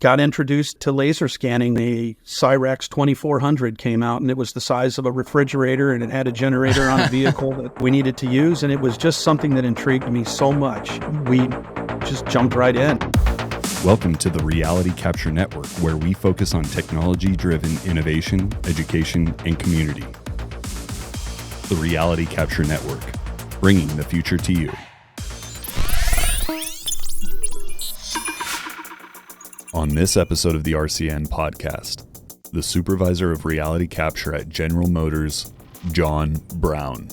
got introduced to laser scanning. The Cyrex 2400 came out, and it was the size of a refrigerator, and it had a generator on a vehicle that we needed to use, and it was just something that intrigued me so much. We just jumped right in. Welcome to the Reality Capture Network, where we focus on technology-driven innovation, education, and community. The Reality Capture Network, bringing the future to you. On this episode of the RCN Podcast, the Supervisor of Reality Capture at General Motors, John Brown.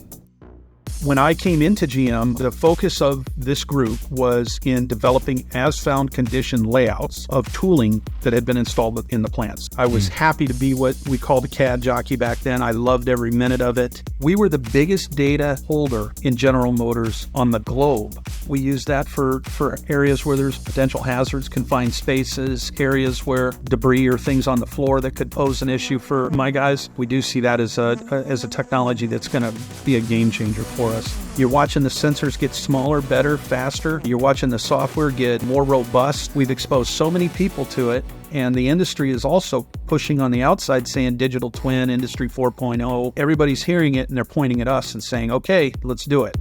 When I came into GM, the focus of this group was in developing as-found condition layouts of tooling that had been installed in the plants. I was happy to be what we called a CAD jockey back then. I loved every minute of it. We were the biggest data holder in General Motors on the globe. We used that for areas where there's potential hazards, confined spaces, areas where debris or things on the floor that could pose an issue for my guys. We do see that as a technology that's going to be a game changer for us. You're watching the sensors get smaller, better, faster. You're watching the software get more robust. We've exposed so many people to it, and the industry is also pushing on the outside saying digital twin, industry 4.0. Everybody's hearing it, and they're pointing at us and saying, okay, let's do it.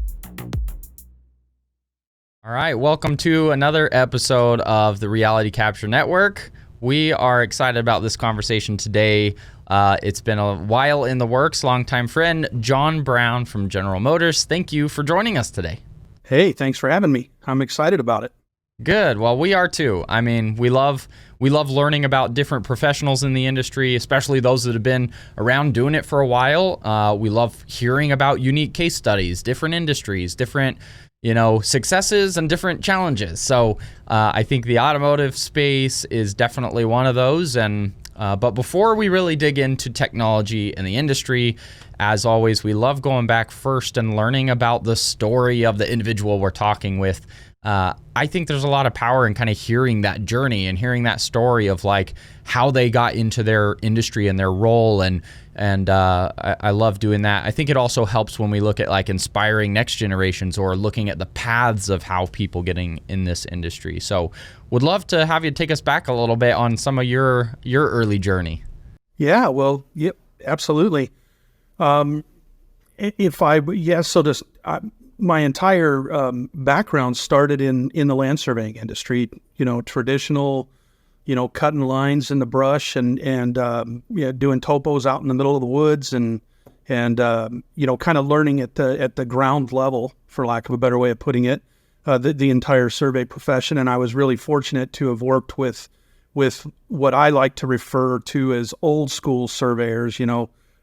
All right, welcome to another episode of the Reality Capture Network. We are excited about this conversation today. It's been a while in the works. Longtime friend, John Brown from General Motors. Thank you for joining us today. Hey, thanks for having me. I'm excited about it. Good. Well, we are too. I mean, we love learning about different professionals in the industry, especially those that have been around doing it for a while. We love hearing about unique case studies, different industries, different successes and different challenges. So I think the automotive space is definitely one of those. But before we really dig into technology and the industry, as always, we love going back first and learning about the story of the individual we're talking with. I think there's a lot of power in kind of hearing that journey and hearing that story of like how they got into their industry and their role, and I love doing that. I think it also helps when we look at like inspiring next generations or looking at the paths of how people getting in this industry. So would love to have you take us back a little bit on some of your early journey. Yeah, well, yep, absolutely. My entire background started in the land surveying industry, traditional, cutting lines in the brush and doing topos out in the middle of the woods and kind of learning at the ground level, for lack of a better way of putting it, the entire survey profession. And I was really fortunate to have worked with what I like to refer to as old school surveyors,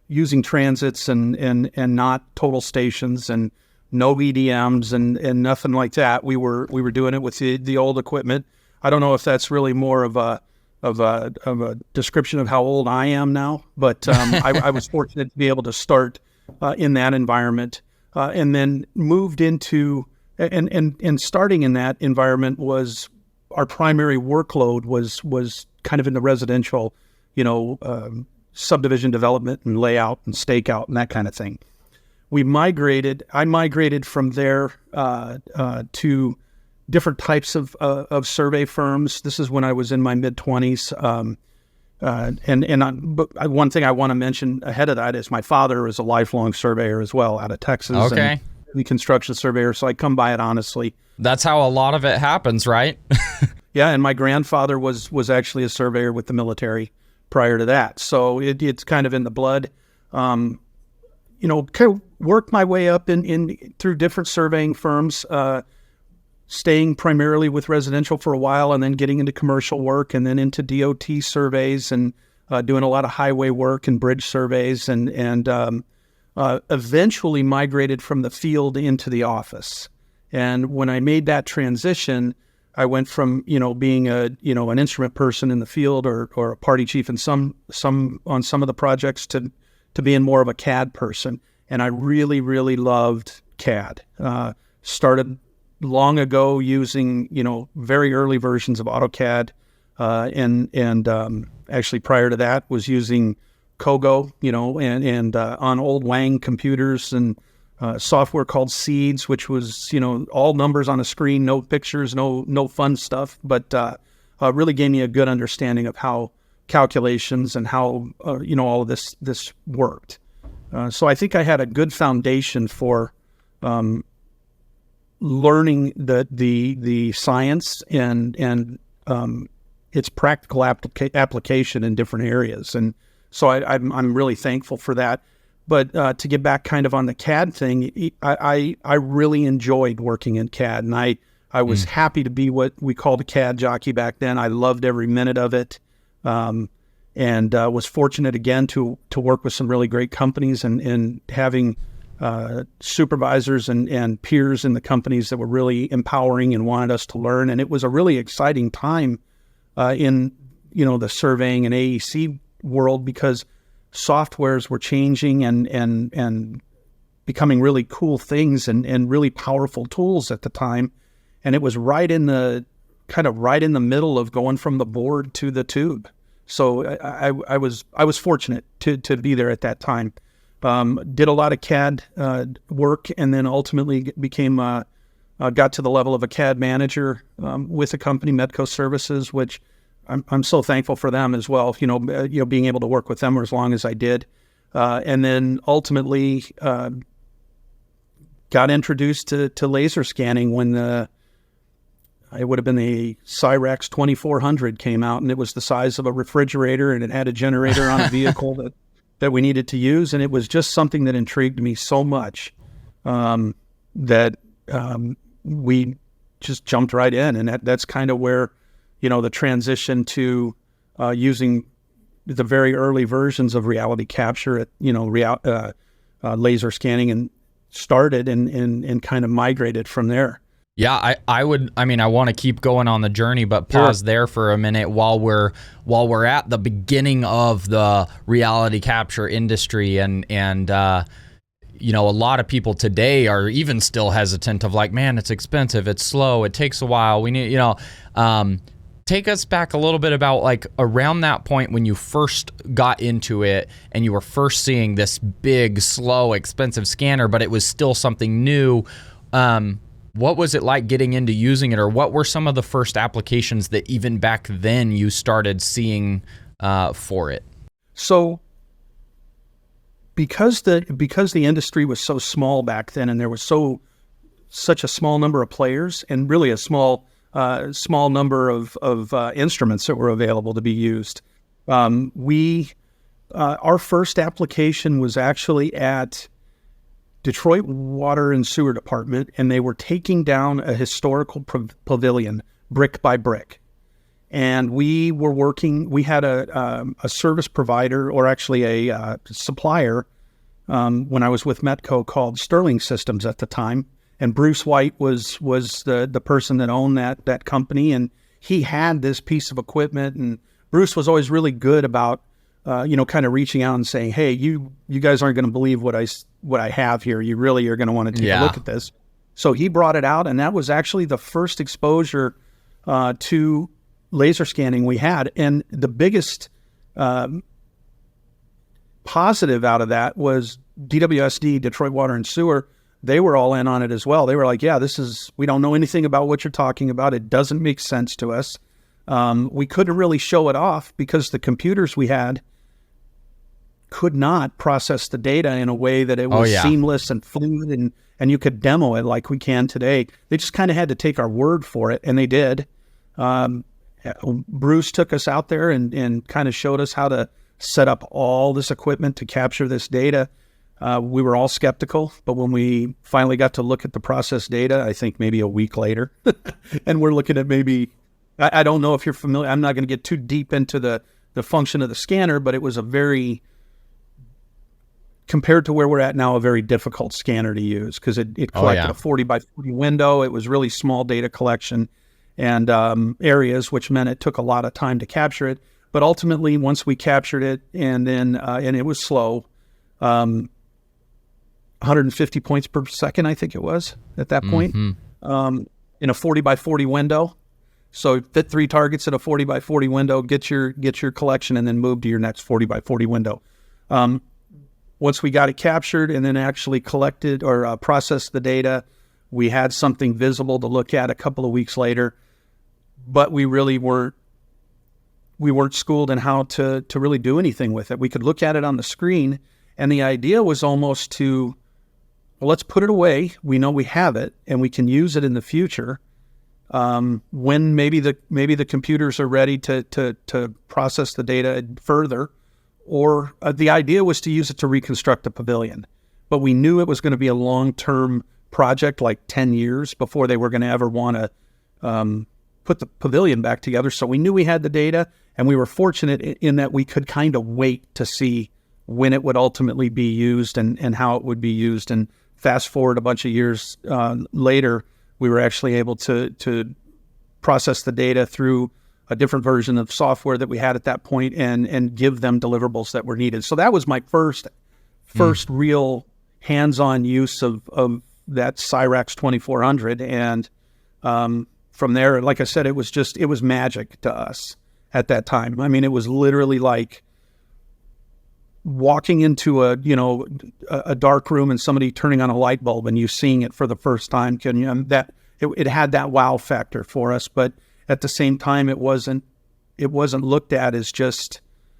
using transits and not total stations and no EDMs and nothing like that. We were doing it with the old equipment. I don't know if that's really more of a description of how old I am now, but I was fortunate to be able to start in that environment and then moved into and starting in that environment was our primary workload was kind of in the residential, subdivision development and layout and stakeout and that kind of thing. I migrated from there to different types of survey firms. This is when I was in my mid-20s. But one thing I want to mention ahead of that is my father is a lifelong surveyor as well out of Texas. Okay. And the construction surveyor, so I come by it honestly. That's how a lot of it happens, right? Yeah, and my grandfather was actually a surveyor with the military prior to that. So it's kind of in the blood. Kind of worked my way up in through different surveying firms, staying primarily with residential for a while and then getting into commercial work and then into DOT surveys and doing a lot of highway work and bridge surveys and eventually migrated from the field into the office. And when I made that transition, I went from, being an instrument person in the field or a party chief in some on some of the projects to being more of a CAD person. And I really, really loved CAD. Started long ago using, very early versions of AutoCAD. And actually prior to that was using Kogo, and on old Wang computers and software called Seeds, which was, all numbers on a screen, no pictures, no fun stuff. But really gave me a good understanding of how calculations and how all of this worked. So I think I had a good foundation for learning the science and its practical application in different areas, and so I'm really thankful for that. But to get back kind of on the CAD thing, I really enjoyed working in CAD, and I was happy to be what we called a CAD jockey back then. I loved every minute of it, and was fortunate again to work with some really great companies and having supervisors and peers in the companies that were really empowering and wanted us to learn. And it was a really exciting time in the surveying and AEC world, because softwares were changing and becoming really cool things and really powerful tools at the time. And it was right in the middle of going from the board to the tube. So I was fortunate to be there at that time. Did a lot of CAD work, and then ultimately got to the level of a CAD manager with a company, Medco Services, which I'm so thankful for them as well. Being able to work with them as long as I did, and then ultimately got introduced to laser scanning when it would have been the Cyrex 2400 came out, and it was the size of a refrigerator, and it had a generator on a vehicle that we needed to use. And it was just something that intrigued me so much that we just jumped right in. And that's kind of where, the transition to using the very early versions of reality capture at, laser scanning and started and kind of migrated from there. Yeah, I want to keep going on the journey, but pause there for a minute while we're at the beginning of the reality capture industry, and a lot of people today are even still hesitant of like, man, it's expensive, it's slow, it takes a while. We need, take us back a little bit about like around that point when you first got into it and you were first seeing this big, slow, expensive scanner, but it was still something new. What was it like getting into using it, or what were some of the first applications that even back then you started seeing for it? So because the industry was so small back then, and there was such a small number of players, and really a small number of instruments that were available to be used, our first application was actually at Detroit Water and Sewer Department, and they were taking down a historical pavilion brick by brick. And we had a service provider, or actually a supplier, when I was with Metco, called Sterling Systems at the time. And Bruce White was the person that owned that company, and he had this piece of equipment. And Bruce was always really good about kind of reaching out and saying, hey, you guys aren't going to believe what I have here. You really are going to want to take a look at this. So he brought it out, and that was actually the first exposure to laser scanning we had. And the biggest positive out of that was DWSD, Detroit Water and Sewer. They were all in on it as well. They were like, yeah, we don't know anything about what you're talking about. It doesn't make sense to us. We couldn't really show it off because the computers we had could not process the data in a way that it was seamless and fluid and you could demo it like we can today. They just kind of had to take our word for it, and they did. Bruce took us out there and kind of showed us how to set up all this equipment to capture this data. We were all skeptical, but when we finally got to look at the process data, I think maybe a week later, and we're looking at maybe, I don't know if you're familiar, I'm not going to get too deep into the function of the scanner, but it was compared to where we're at now, a very difficult scanner to use, because it collected a 40 by 40 window. It was really small data collection and areas, which meant it took a lot of time to capture it. But ultimately, once we captured it, and it was slow, 150 points per second, I think it was at that point, in a 40 by 40 window. So fit 3 targets in a 40 by 40 window, get your collection, and then move to your next 40 by 40 window. Once we got it captured and then actually collected or processed the data, we had something visible to look at a couple of weeks later, but we really weren't we weren't schooled in how to really do anything with it. We could look at it on the screen, and the idea was almost to, well, let's put it away. We know we have it, and we can use it in the future when maybe the computers are ready to process the data further. Or the idea was to use it to reconstruct the pavilion. But we knew it was going to be a long-term project, like 10 years before they were going to ever want to put the pavilion back together. So we knew we had the data, and we were fortunate in that we could kind of wait to see when it would ultimately be used and how it would be used. And fast forward a bunch of years later, we were actually able to process the data through a different version of software that we had at that point and give them deliverables that were needed. So that was my first real hands-on use of that Cyrax 2400. And from there, like I said, it was magic to us at that time. I mean, it was literally like walking into a dark room and somebody turning on a light bulb and you seeing it for the first time. It had that wow factor for us, but at the same time, it wasn't looked at as just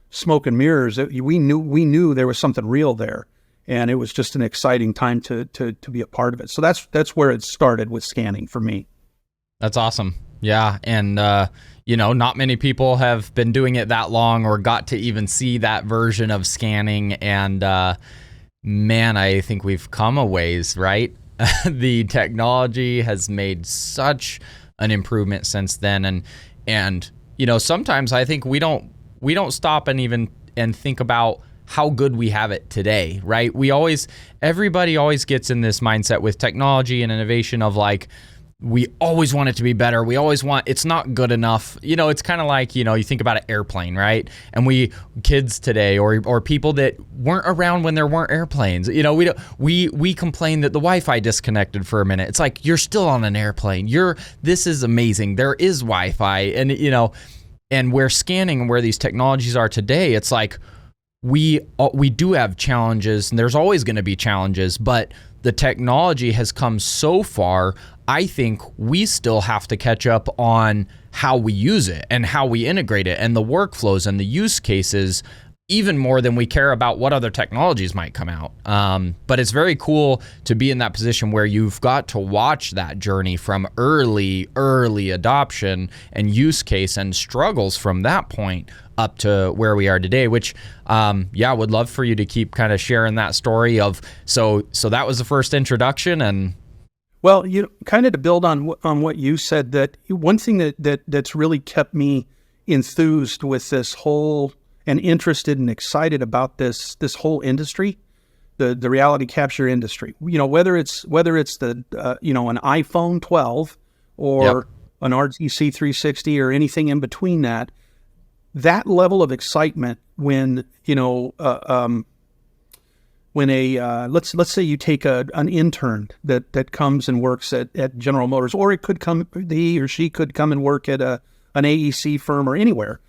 smoke and mirrors. We knew there was something real there, and it was just an exciting time to be a part of it. So that's where it started with scanning for me. That's awesome. Yeah, and not many people have been doing it that long or got to even see that version of scanning. And man, I think we've come a ways, right? The technology has made such an improvement since then, and sometimes I think we don't stop and think about how good we have it today, right? Everybody always gets in this mindset with technology and innovation of like, we always want it to be better. We always want, it's not good enough. It's kind of like, you think about an airplane, right? And kids today or people that weren't around when there weren't airplanes, we complain that the Wi-Fi disconnected for a minute. It's like, you're still on an airplane. This is amazing. There is Wi-Fi. And, and where scanning and where these technologies are today, it's like, we do have challenges, and there's always going to be challenges, but the technology has come so far. I think we still have to catch up on how we use it and how we integrate it and the workflows and the use cases even more than we care about what other technologies might come out. But it's very cool to be in that position where you've got to watch that journey from early adoption and use case and struggles from that point up to where we are today, which, would love for you to keep kind of sharing that story of, so that was the first introduction. And well, kind of to build on what you said, that one thing that's really kept me enthused with this whole and interested and excited about this whole industry, the reality capture industry. Whether it's the an iPhone 12 or an RTC 360 or anything in between that level of excitement when let's say you take an intern that comes and works at General Motors, or he or she could come and work at an AEC firm or anywhere.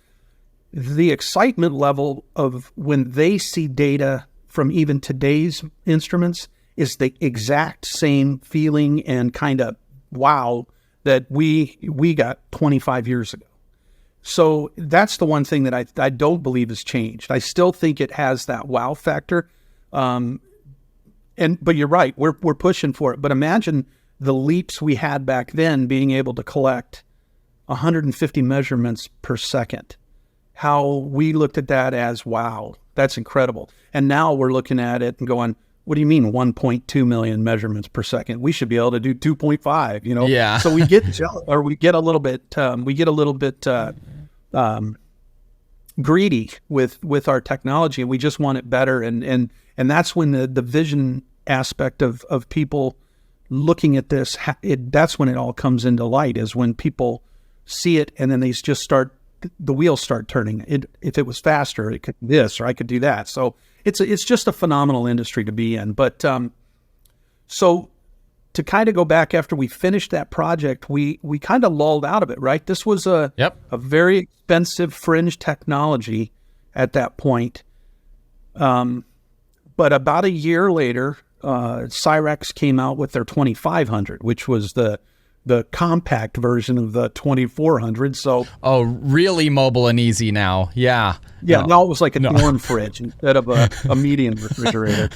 The excitement level of when they see data from even today's instruments is the exact same feeling and kind of wow that we got 25 years ago. So that's the one thing that I don't believe has changed. I still think it has that wow factor. But you're right, we're pushing for it. But imagine the leaps we had back then, being able to collect 150 measurements per second. How we looked at that as, wow, that's incredible. And now we're looking at it and going, what do you mean 1.2 million measurements per second? We should be able to do 2.5, Yeah. So we get jealous, or we get a little bit greedy with our technology, and we just want it better. And that's when the vision aspect of people looking at this, that's when it all comes into light, is when people see it and then they just the wheels start turning. If it was faster, it could do this, or I could do that. So it's just a phenomenal industry to be in. But so to kind of go back, after we finished that project, we kind of lulled out of it, right? This was a very expensive fringe technology at that point. But about a year later, Cyrax came out with their 2500, which was the the compact version of the 2400. So really mobile and easy now. Yeah. Yeah, now it was like a dorm fridge instead of a medium refrigerator.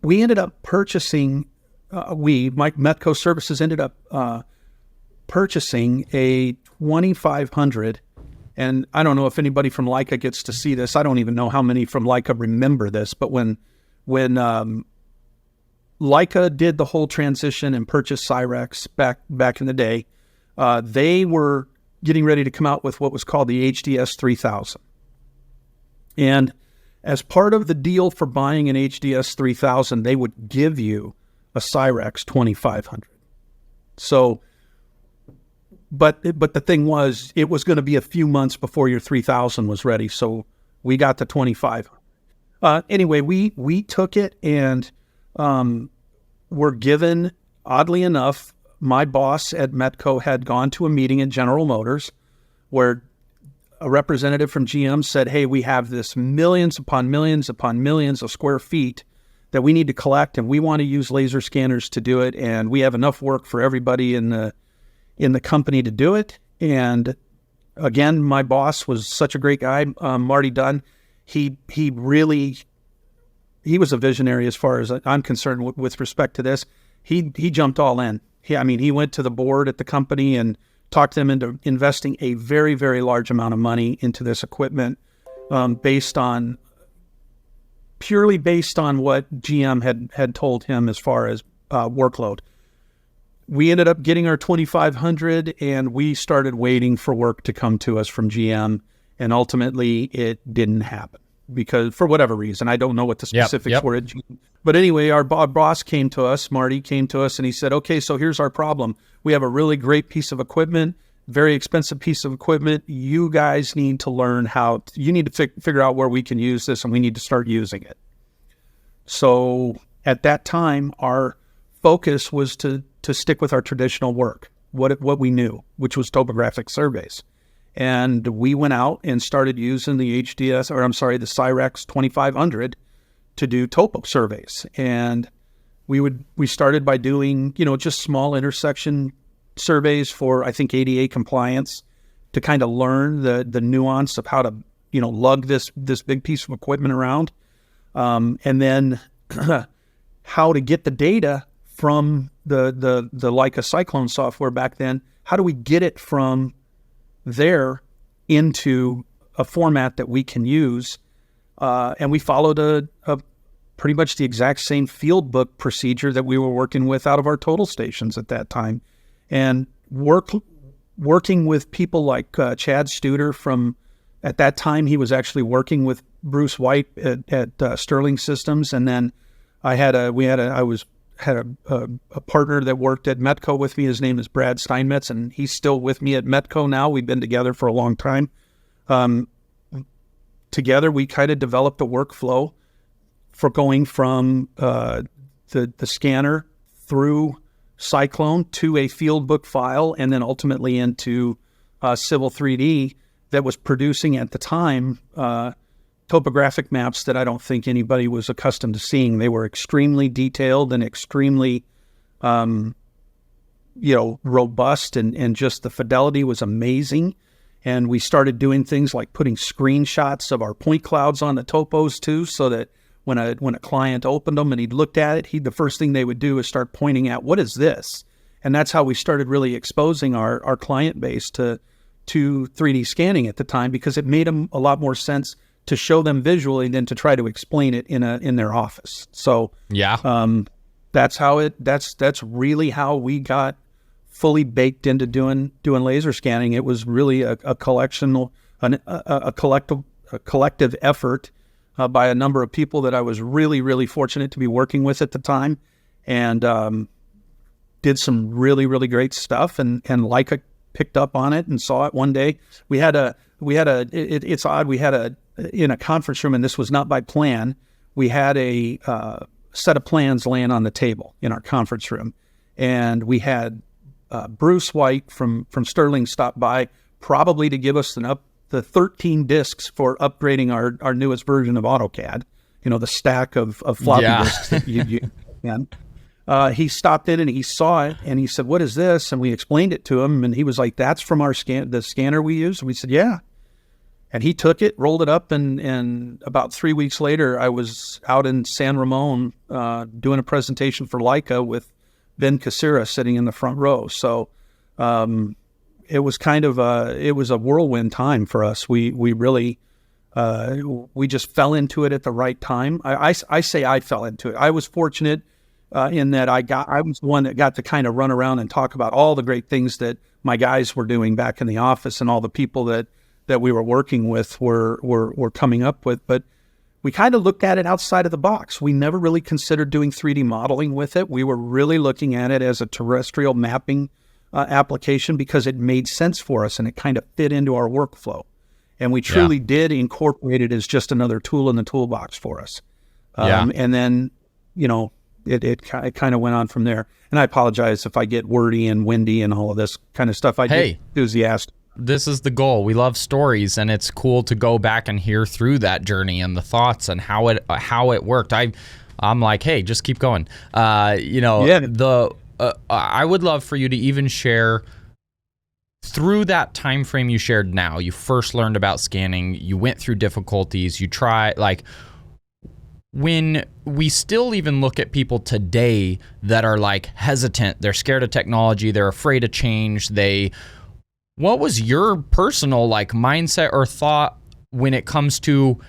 We ended up purchasing, Metco Services ended up purchasing a 2500. And I don't know if anybody from Leica gets to see this. I don't even know how many from Leica remember this. But when Leica did the whole transition and purchased Cyrex back in the day, they were getting ready to come out with what was called the HDS 3000. And as part of the deal for buying an HDS 3000, they would give you a Cyrex 2500. So, but the thing was, it was going to be a few months before your 3000 was ready. So we got the 2500. Anyway, we took it and were given, oddly enough, my boss at Metco had gone to a meeting at General Motors where a representative from GM said, hey, we have this millions upon millions upon millions of square feet that we need to collect, and we want to use laser scanners to do it, and we have enough work for everybody in the company to do it. And again, my boss was such a great guy, Marty Dunn. He was a visionary as far as I'm concerned with respect to this. He jumped all in. He went to the board at the company and talked them into investing a very, very large amount of money into this equipment, purely based on what GM had told him as far as workload. We ended up getting our 2500, and we started waiting for work to come to us from GM, and ultimately it didn't happen because for whatever reason. I don't know what the specifics were at GM. But anyway, our boss came to us, Marty came to us, and he said, okay, so here's our problem. We have a really great piece of equipment, very expensive piece of equipment. You guys need to learn you need to figure out where we can use this, and we need to start using it. So at that time, our focus was to stick with our traditional work, what we knew, which was topographic surveys. And we went out and started using the Cyrex 2500 to do topo surveys. And we started by doing, just small intersection surveys for, I think, ADA compliance to kind of learn the nuance of how to, lug this big piece of equipment around. And then how to get the data from the Leica Cyclone software back then. How do we get it from there into a format that we can use? And we followed a pretty much the exact same field book procedure that we were working with out of our total stations at that time. And working with people like Chad Studer from, at that time, he was actually working with Bruce White at Sterling Systems. And then I had a partner that worked at Metco with me. His name is Brad Steinmetz, and he's still with me at Metco now. We've been together for a long time. Together, we kind of developed a workflow for going from the scanner through Cyclone to a field book file, and then ultimately into Civil 3D that was producing at the time topographic maps that I don't think anybody was accustomed to seeing. They were extremely detailed and extremely, robust, and just the fidelity was amazing. And we started doing things like putting screenshots of our point clouds on the topos too, so that when a client opened them and he looked at it, the first thing they would do is start pointing out, what is this? And that's how we started really exposing our client base to 3D scanning at the time, because it made them a lot more sense to show them visually than to try to explain it in their office. So that's really how we got fully baked into doing laser scanning. It was really a collective effort by a number of people that I was really, really fortunate to be working with at the time, and did some really, really great stuff. And Leica picked up on it and saw it one day. It's odd. In a conference room, and this was not by plan, we had a set of plans laying on the table in our conference room. And we had Bruce White from Sterling stop by, probably to give us the 13 discs for upgrading our newest version of AutoCAD, the stack of floppy disks that you can. he stopped in and he saw it and he said, "What is this?" And we explained it to him, and he was like, "That's from the scanner we use." And we said, "Yeah." And he took it, rolled it up, and about 3 weeks later, I was out in San Ramon doing a presentation for Leica with Ben Cassira sitting in the front row. So it was kind of it was a whirlwind time for us. We really we just fell into it at the right time. I say I fell into it. I was fortunate in that I was the one that got to kind of run around and talk about all the great things that my guys were doing back in the office and all the people that we were working with were coming up with. But we kind of looked at it outside of the box. We never really considered doing 3D modeling with it. We were really looking at it as a terrestrial mapping application because it made sense for us and it kind of fit into our workflow. And we truly did incorporate it as just another tool in the toolbox for us. And then, it kind of went on from there. And I apologize if I get wordy and windy and all of this kind of stuff. I get enthusiastic. This is the goal. We love stories, and it's cool to go back and hear through that journey and the thoughts and how it worked. I'm like, hey, just keep going. I would love for you to even share through that time frame you shared now. You first learned about scanning. You went through difficulties. You try when we still even look at people today that are like hesitant. They're scared of technology. They're afraid of change. What was your personal mindset or thought when it comes to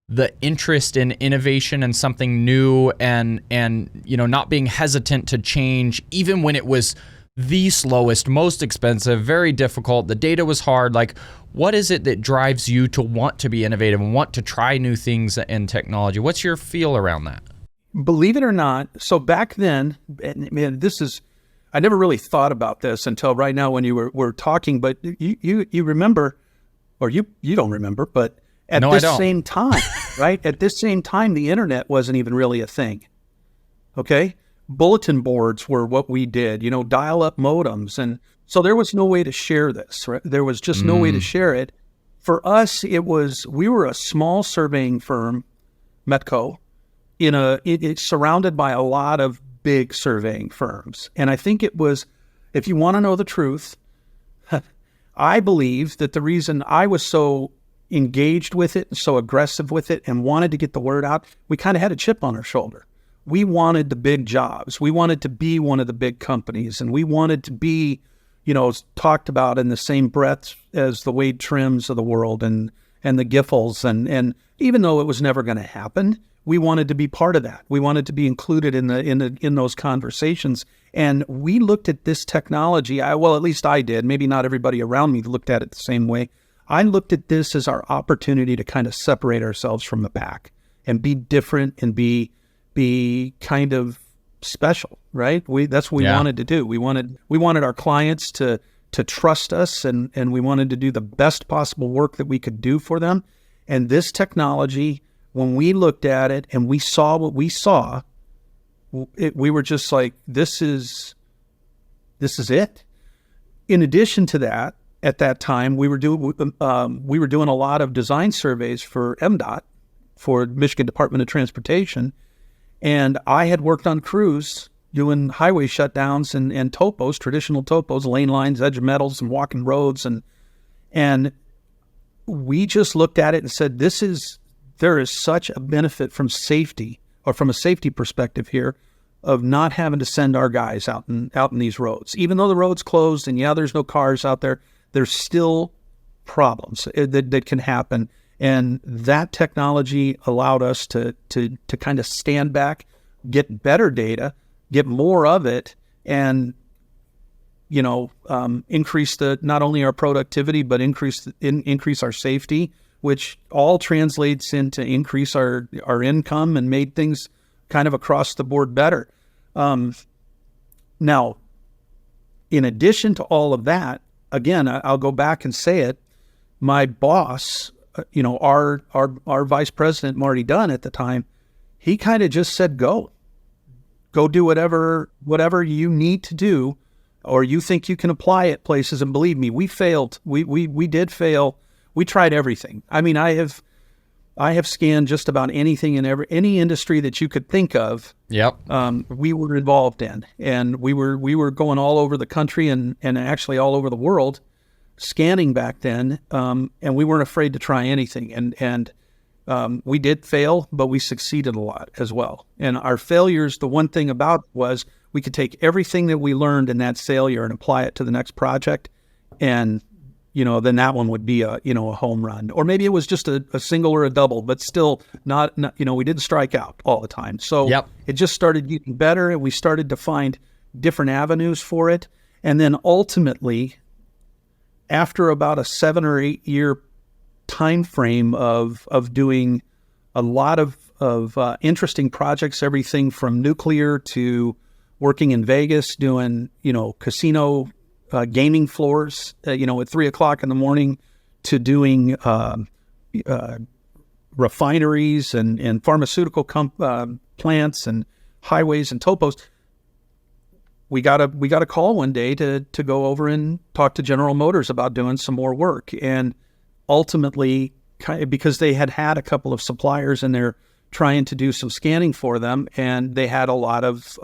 the interest in innovation and something new and not being hesitant to change even when it was the slowest, most expensive, very difficult, the data was hard? What is it that drives you to want to be innovative and want to try new things in technology? What's your feel around that? Believe it or not, so back then, man, I never really thought about this until right now when you were talking, but you remember, or you don't remember, but at this same time, right? At this same time, the internet wasn't even really a thing. Okay? Bulletin boards were what we did, dial-up modems. And so there was no way to share this, right? There was just no way to share it. For us, we were a small surveying firm, Metco, it's surrounded by a lot of big surveying firms. And I think it was, if you want to know the truth, I believe that the reason I was so engaged with it and so aggressive with it and wanted to get the word out, we kind of had a chip on our shoulder. We wanted the big jobs. We wanted to be one of the big companies, and we wanted to be, talked about in the same breath as the Wade Trims of the world and the Giffels. And even though it was never going to happen, we wanted to be part of that. We wanted to be included in those conversations. And we looked at this technology, at least I did. Maybe not everybody around me looked at it the same way. I looked at this as our opportunity to kind of separate ourselves from the pack and be different and be kind of special, right? That's what we wanted to do. We wanted our clients to trust us, and we wanted to do the best possible work that we could do for them. And this technology, when we looked at it and we saw what we saw, we were just like, this is it. In addition to that, at that time, we were doing a lot of design surveys for MDOT, for Michigan Department of Transportation, and I had worked on crews doing highway shutdowns and topos, traditional topos, lane lines, edge of metals, and walking roads, and we just looked at it and said, there is such a benefit from safety, or from a safety perspective here, of not having to send our guys out in these roads. Even though the road's closed and there's no cars out there, there's still problems that can happen. And that technology allowed us to kind of stand back, get better data, get more of it, and increase not only our productivity but increase our safety, which all translates into increase our income and made things kind of across the board better. Now, in addition to all of that, again, I'll go back and say it, my boss, our vice president, Marty Dunn at the time, he kind of just said, go do whatever you need to do, or you think you can apply it places. And believe me, we failed. We did fail. We tried everything. I mean, I have scanned just about anything in any industry that you could think of. Yep. We were involved in, and we were going all over the country and actually all over the world, scanning back then. And we weren't afraid to try anything. And we did fail, but we succeeded a lot as well. And our failures, the one thing about it was we could take everything that we learned in that failure and apply it to the next project, and then that one would be a home run. Or maybe it was just a single or a double, but still not we didn't strike out all the time. So It just started getting better, and we started to find different avenues for it. And then ultimately, after about a 7 or 8 year time frame of doing a lot of interesting projects, everything from nuclear to working in Vegas, doing, casino gaming floors, at 3:00 in the morning, to doing refineries and pharmaceutical plants and highways and topos. We got a call one day to go over and talk to General Motors about doing some more work. And ultimately, because they had a couple of suppliers and they're trying to do some scanning for them, and they had a lot of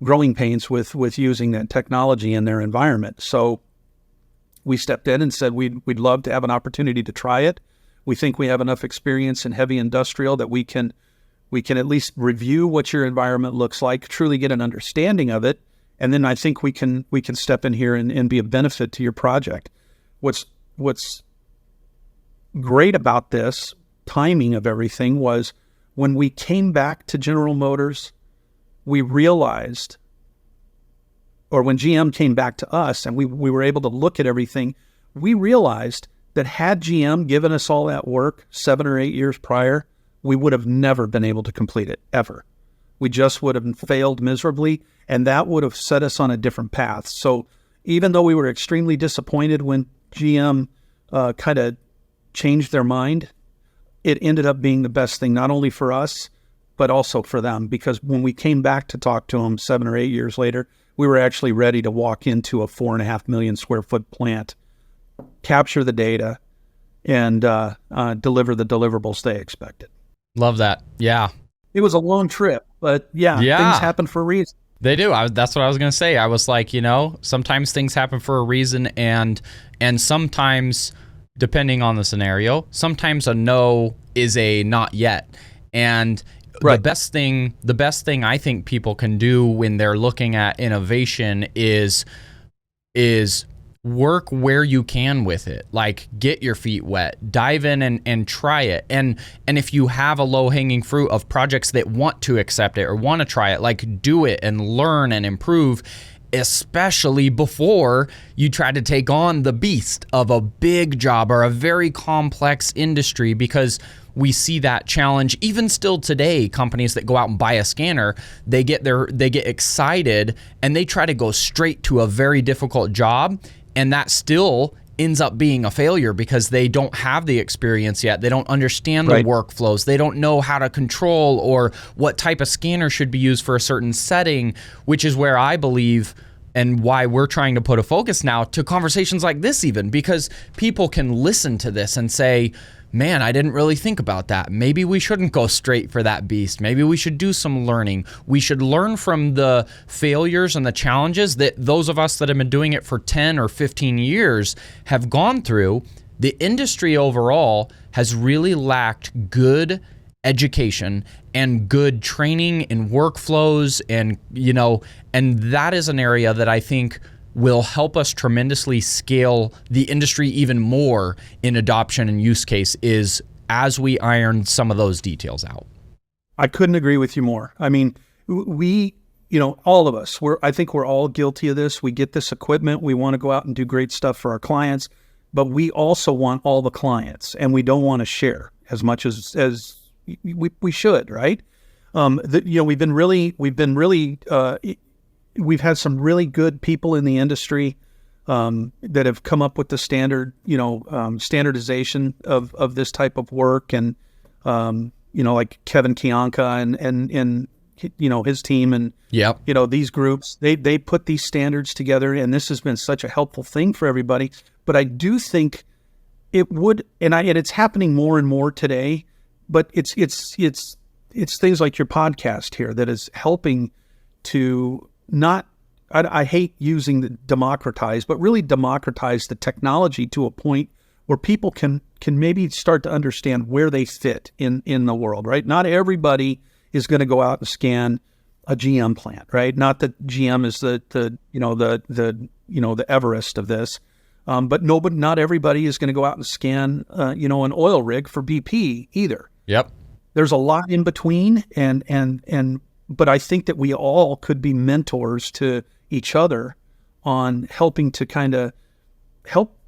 growing pains with using that technology in their environment. So we stepped in and said we'd love to have an opportunity to try it. We think we have enough experience in heavy industrial that we can at least review what your environment looks like, truly get an understanding of it, and then I think we can step in here and be a benefit to your project. What's great about this timing of everything was when we came back to General Motors, we realized, or when GM came back to us and we were able to look at everything, we realized that had GM given us all that work 7 or 8 years prior, we would have never been able to complete it, ever. We just would have failed miserably, and that would have set us on a different path. So even though we were extremely disappointed when GM kind of changed their mind, it ended up being the best thing, not only for us, but also for them, because when we came back to talk to them 7 or 8 years later, we were actually ready to walk into a 4.5 million square foot plant, capture the data, and deliver the deliverables they expected. Love that. Yeah. It was a long trip, but yeah. Things happen for a reason. They do. That's what I was going to say. I was like, sometimes things happen for a reason, and sometimes, depending on the scenario, sometimes a no is a not yet. And right. The best thing I think people can do when they're looking at innovation is work where you can with it. Like, get your feet wet, dive in and try it. And if you have a low-hanging fruit of projects that want to accept it or want to try it, like, do it and learn and improve, especially before you try to take on the beast of a big job or a very complex industry, because we see that challenge even still today. Companies that go out and buy a scanner, they get excited and they try to go straight to a very difficult job, and that still ends up being a failure because they don't have the experience yet. They don't understand the workflows. They don't know how to control or what type of scanner should be used for a certain setting, which is where I believe and why we're trying to put a focus now to conversations like this, even because people can listen to this and say, man, I didn't really think about that. Maybe we shouldn't go straight for that beast. Maybe we should do some learning. We should learn from the failures and the challenges that those of us that have been doing it for 10 or 15 years have gone through. The industry overall has really lacked good education and good training and workflows, and that is an area that I think will help us tremendously scale the industry even more in adoption and use case, is as we iron some of those details out. I couldn't agree with you more. I mean, we, all of us, I think we're all guilty of this. We get this equipment. We want to go out and do great stuff for our clients, but we also want all the clients, and we don't want to share as much as we should, right? We've had some really good people in the industry that have come up with the standardization of this type of work, and like Kevin Kianka and his team, and these groups, they put these standards together, and this has been such a helpful thing for everybody. But I do think it would, and it's happening more and more today, but it's things like your podcast here that is helping to not, I hate using the democratize, but really democratize the technology to a point where people can maybe start to understand where they fit in the world, right? Not everybody is going to go out and scan a GM plant, right? Not that GM is the Everest of this, but not everybody is going to go out and scan an oil rig for BP either. Yep. There's a lot in between, but I think that we all could be mentors to each other on helping to kind of help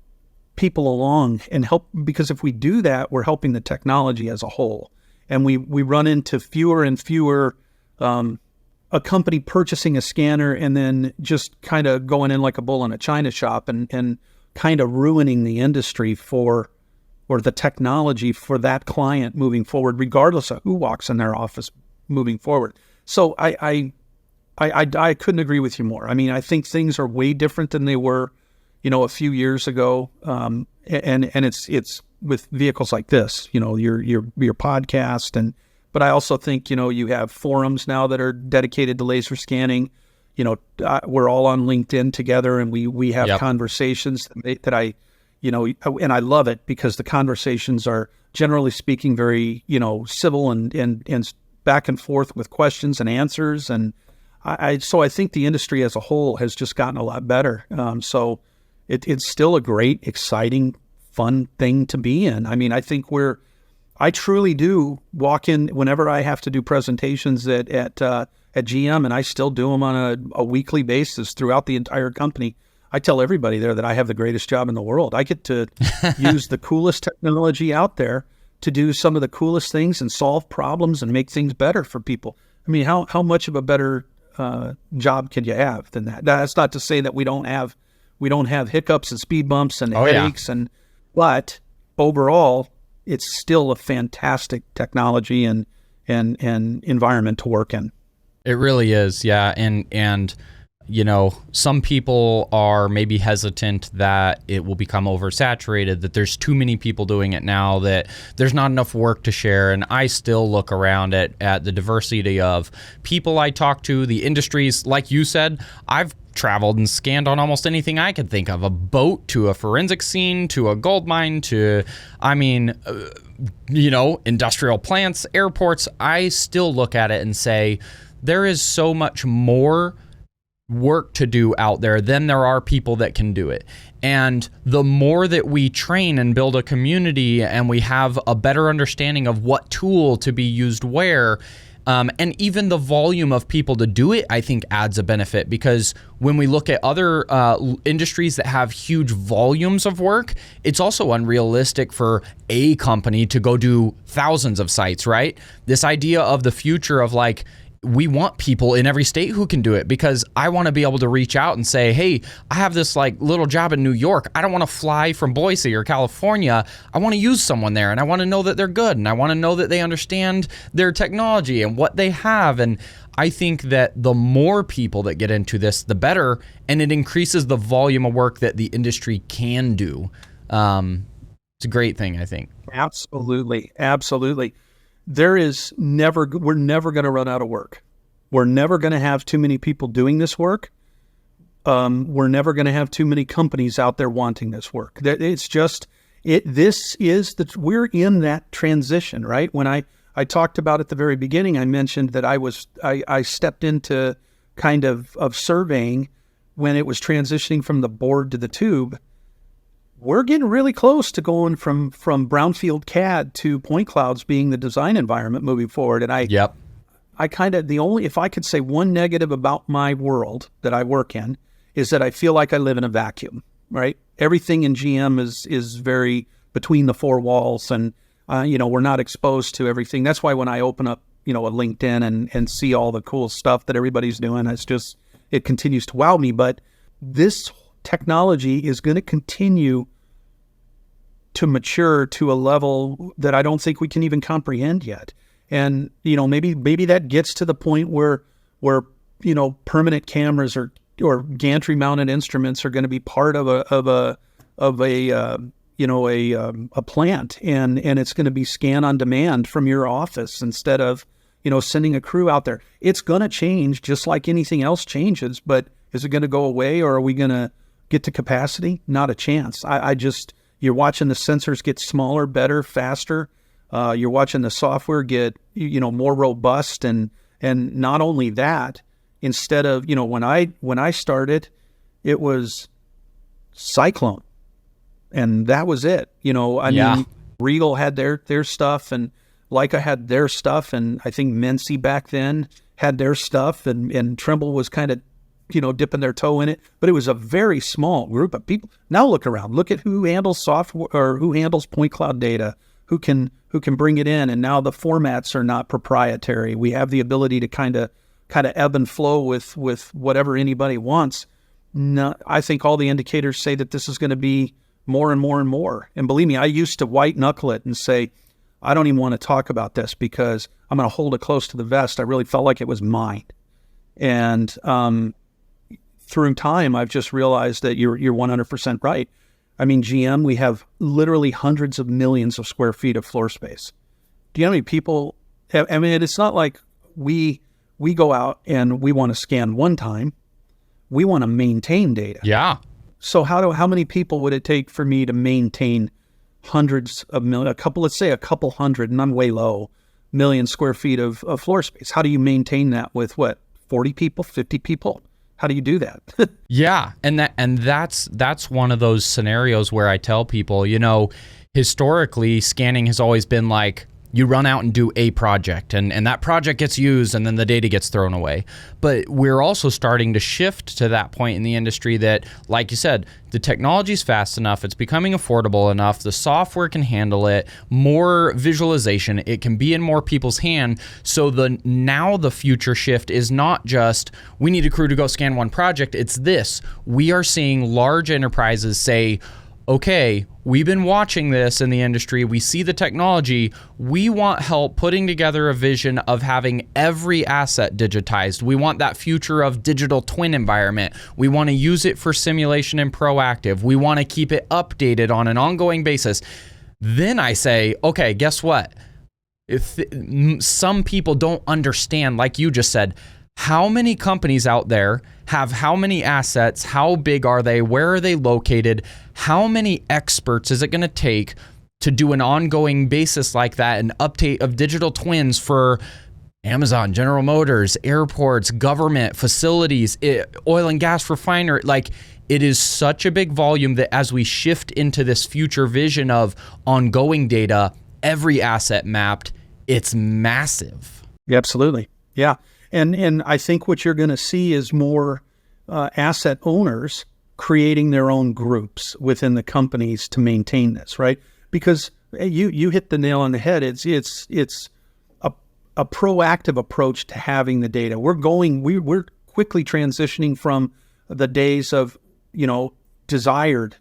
people along and help, because if we do that, we're helping the technology as a whole. And we run into fewer and fewer a company purchasing a scanner and then just kind of going in like a bull in a china shop and kind of ruining the industry or the technology for that client moving forward, regardless of who walks in their office moving forward. So I couldn't agree with you more. I mean, I think things are way different than they were, a few years ago. And it's with vehicles like this, your podcast. But I also think, you have forums now that are dedicated to laser scanning. We're all on LinkedIn together, and we have conversations that I and I love it because the conversations are generally speaking very, civil and back and forth with questions and answers. And so I think the industry as a whole has just gotten a lot better. So it's still a great, exciting, fun thing to be in. I mean, I think I truly do walk in whenever I have to do presentations at GM, and I still do them on a weekly basis throughout the entire company. I tell everybody there that I have the greatest job in the world. I get to use the coolest technology out there to do some of the coolest things and solve problems and make things better for people. I mean, how much of a better job can you have than that? That's not to say that we don't have hiccups and speed bumps and headaches, but overall, it's still a fantastic technology and environment to work in. It really is, yeah. And some people are maybe hesitant that it will become oversaturated, that there's too many people doing it now, that there's not enough work to share. And I still look around at the diversity of people I talk to, the industries. Like you said, I've traveled and scanned on almost anything I could think of, a boat to a forensic scene to a gold mine to, industrial plants, airports. I still look at it and say, there is so much more work to do out there than there are people that can do it. And the more that we train and build a community and we have a better understanding of what tool to be used where, and even the volume of people to do it, I think adds a benefit, because when we look at other industries that have huge volumes of work, it's also unrealistic for a company to go do thousands of sites, right? This idea of the future of we want people in every state who can do it, because I want to be able to reach out and say, hey, I have this little job in New York. I don't want to fly from Boise or California. I want to use someone there, and I want to know that they're good, and I want to know that they understand their technology and what they have. And I think that the more people that get into this, the better, and it increases the volume of work that the industry can do. It's a great thing, I think. Absolutely. We're never going to run out of work. We're never going to have too many people doing this work. We're never going to have too many companies out there wanting this work. It's just, we're in that transition, right? When I talked about at the very beginning, I mentioned that I stepped into kind of surveying when it was transitioning from the board to the tube. We're getting really close to going from brownfield CAD to point clouds being the design environment moving forward. And I kind of, if I could say one negative about my world that I work in is that I feel like I live in a vacuum, right? Everything in GM is very between the four walls, and, we're not exposed to everything. That's why when I open up, a LinkedIn and see all the cool stuff that everybody's doing, it continues to wow me. But this technology is going to continue to mature to a level that I don't think we can even comprehend yet. And, maybe that gets to the point where permanent cameras or gantry mounted instruments are going to be part of a a plant, and it's going to be scan on demand from your office instead of, sending a crew out there. It's going to change just like anything else changes, but is it going to go away, or are we going to get to capacity? Not a chance. You're watching the sensors get smaller, better, faster. You're watching the software get, more robust, and not only that, instead of, when I started, it was Cyclone, and that was it. I mean, Regal had their stuff, and Leica had their stuff, and I think Mency back then had their stuff, and Trimble was kind of, dipping their toe in it, but it was a very small group of people. Now look around, look at who handles software, or who handles point cloud data, who can bring it in, and now the formats are not proprietary. We have the ability to kind of ebb and flow with whatever anybody wants. No, I think all the indicators say that this is going to be more and more and more. And believe me, I used to white knuckle it and say, I don't even want to talk about this because I'm going to hold it close to the vest. I really felt like it was mine. And through time, I've just realized that you're 100% right. I mean, GM, we have literally hundreds of millions of square feet of floor space. Do you know how many people have? I mean, it's not like we go out and we want to scan one time. We want to maintain data. Yeah. So how many people would it take for me to maintain hundreds of million, let's say a couple hundred, and I'm way low, million square feet of floor space? How do you maintain that with 40 people, 50 people? How do you do that? Yeah, and that's one of those scenarios where I tell people, historically, scanning has always been like, you run out and do a project, and that project gets used, and then the data gets thrown away. But we're also starting to shift to that point in the industry that, like you said, the technology's fast enough, it's becoming affordable enough, the software can handle it, more visualization, it can be in more people's hand. So now the future shift is not just, we need a crew to go scan one project, it's this. We are seeing large enterprises say, okay, we've been watching this in the industry. We see the technology. We want help putting together a vision of having every asset digitized. We want that future of digital twin environment. We want to use it for simulation and proactive. We want to keep it updated on an ongoing basis. Then I say, okay, guess what? If some people don't understand, like you just said, how many companies out there have how many assets? How big are they? Where are they located? How many experts is it going to take to do an ongoing basis like that, an update of digital twins for Amazon, General Motors, airports, government, facilities, oil and gas refiner? Like, it is such a big volume that as we shift into this future vision of ongoing data, every asset mapped, it's massive. Yeah, absolutely. Yeah. And I think what you're going to see is more asset owners creating their own groups within the companies to maintain this, right? Because you hit the nail on the head. It's a proactive approach to having the data. We're quickly transitioning from the days of, desired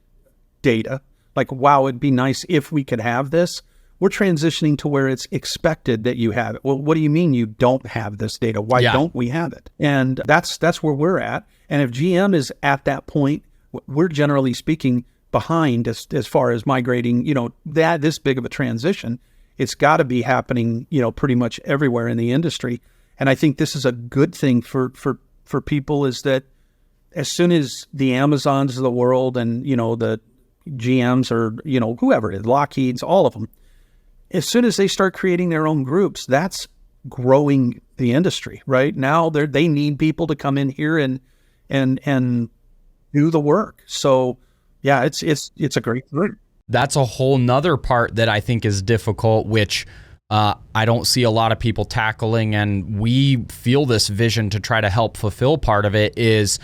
data, like, wow, it'd be nice if we could have this. We're transitioning to where it's expected that you have it. Well, what do you mean you don't have this data? Why don't we have it? And that's where we're at. And if GM is at that point, we're generally speaking behind as far as migrating, this big of a transition. It's got to be happening, pretty much everywhere in the industry. And I think this is a good thing for people, is that as soon as the Amazons of the world and, the GMs or, whoever it is, Lockheed's, all of them, as soon as they start creating their own groups, that's growing the industry, right? Now they need people to come in here and do the work. So yeah, it's a great thing. That's a whole nother part that I think is difficult, which I don't see a lot of people tackling, and we feel this vision to try to help fulfill part of it is,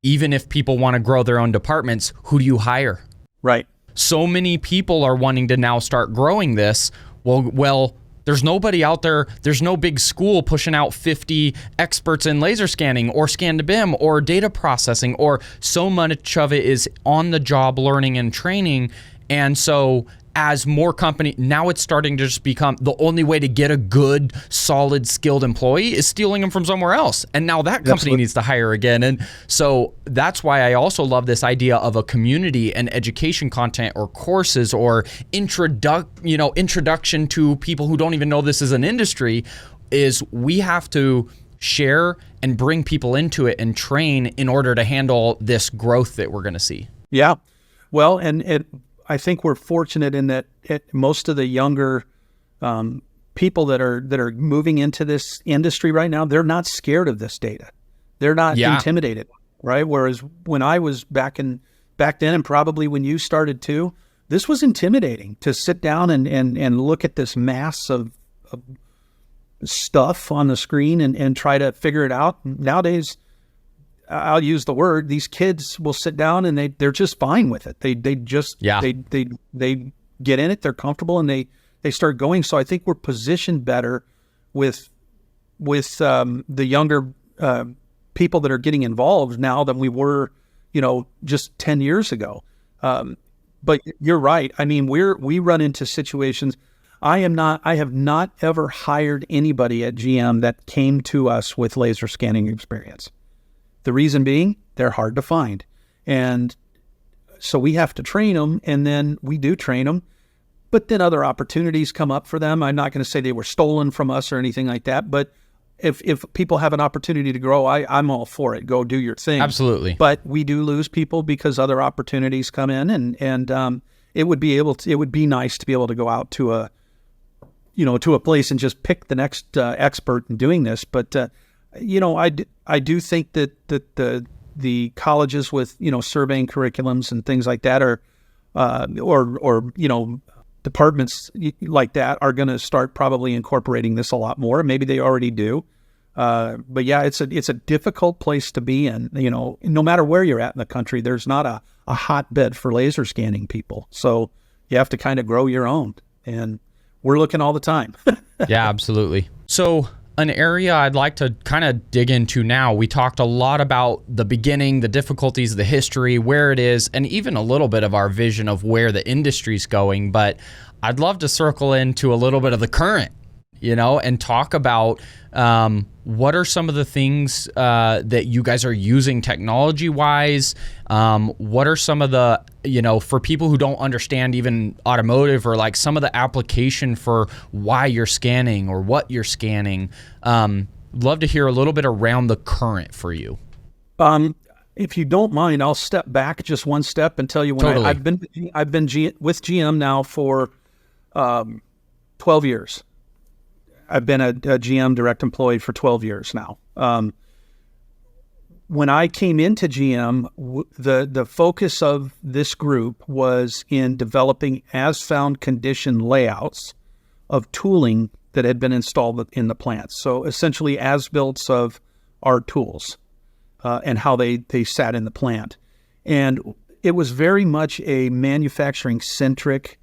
even if people want to grow their own departments, who do you hire? Right. So many people are wanting to now start growing this. Well, there's nobody out there. There's no big school pushing out 50 experts in laser scanning or scan to BIM or data processing, or so much of it is on the job learning and training. And so as more now it's starting to just become the only way to get a good, solid, skilled employee is stealing them from somewhere else. And now that company needs to hire again. And so that's why I also love this idea of a community and education content or courses or introduction to people who don't even know this is an industry. Is we have to share and bring people into it and train in order to handle this growth that we're going to see. Yeah. Well, and I think we're fortunate in that most of the younger people that are moving into this industry right now, they're not scared of this data. They're not intimidated, right? Whereas when I was back then, and probably when you started too, this was intimidating to sit down and look at this mass of stuff on the screen and try to figure it out. Nowadays, I'll use the word, these kids will sit down and they're just fine with it. They get in it, they're comfortable, and they start going. So I think we're positioned better with the younger people that are getting involved now than we were, just 10 years ago. But you're right. I mean, we run into situations. I have not ever hired anybody at GM that came to us with laser scanning experience. The reason being, they're hard to find. And so we have to train them, and then we do train them. But then other opportunities come up for them. I'm not going to say they were stolen from us or anything like that, but if people have an opportunity to grow, I'm all for it. Go do your thing. Absolutely. But we do lose people because other opportunities come in, and it would be nice to be able to go out to a place and just pick the next expert in doing this. But I do think that the colleges with surveying curriculums and things like that are or departments like that are going to start probably incorporating this a lot more. Maybe they already do. But yeah, it's a difficult place to be in. No matter where you're at in the country, there's not a hotbed for laser scanning people. So you have to kind of grow your own, and we're looking all the time. Yeah, absolutely. So an area I'd like to kind of dig into now, we talked a lot about the beginning, the difficulties, the history, where it is, and even a little bit of our vision of where the industry's going. But I'd love to circle into a little bit of the current, and talk about what are some of the things that you guys are using technology-wise? What are some of the, for people who don't understand even automotive, or like some of the application for why you're scanning or what you're scanning? Love to hear a little bit around the current for you. If you don't mind, I'll step back just one step and tell you when Totally. I've been with GM now for 12 years. I've been a GM direct employee for 12 years now. When I came into GM, the focus of this group was in developing as-found condition layouts of tooling that had been installed in the plants. So essentially as-builts of our tools and how they sat in the plant. And it was very much a manufacturing-centric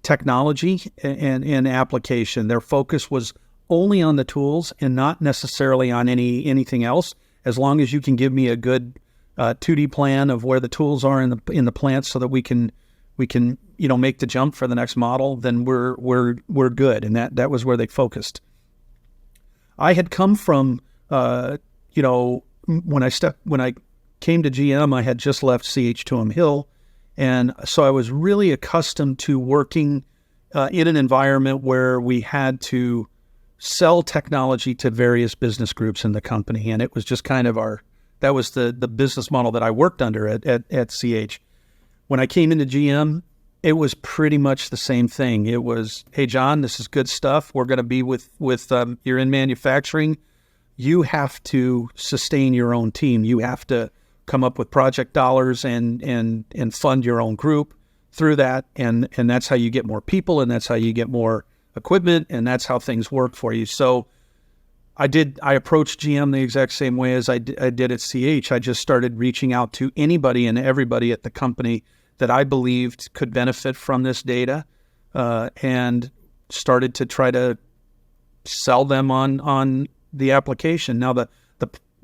technology and application. Their focus was only on the tools and not necessarily on anything else. As long as you can give me a good 2D plan of where the tools are in the plant, so that we can make the jump for the next model, then we're good. And that was where they focused. I had come from when I came to GM, I had just left CH2M Hill. And so I was really accustomed to working in an environment where we had to sell technology to various business groups in the company. And it was just kind of that was the business model that I worked under at CH. When I came into GM, it was pretty much the same thing. It was, hey, John, this is good stuff. We're going to be with you're in manufacturing. You have to sustain your own team. You have to come up with project dollars and fund your own group through that. And that's how you get more people, and that's how you get more equipment, and that's how things work for you. So I approached GM the exact same way as I did at CH. I just started reaching out to anybody and everybody at the company that I believed could benefit from this data, and started to try to sell them on the application. Now,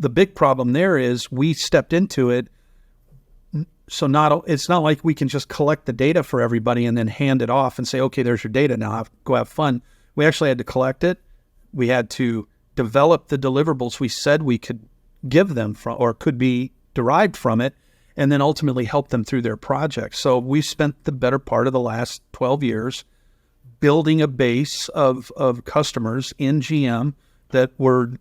the big problem there is we stepped into it it's not like we can just collect the data for everybody and then hand it off and say, okay, there's your data, now go have fun. We actually had to collect it. We had to develop the deliverables we said we could give them from, or could be derived from it, and then ultimately help them through their projects. So we spent the better part of the last 12 years building a base of customers in GM that were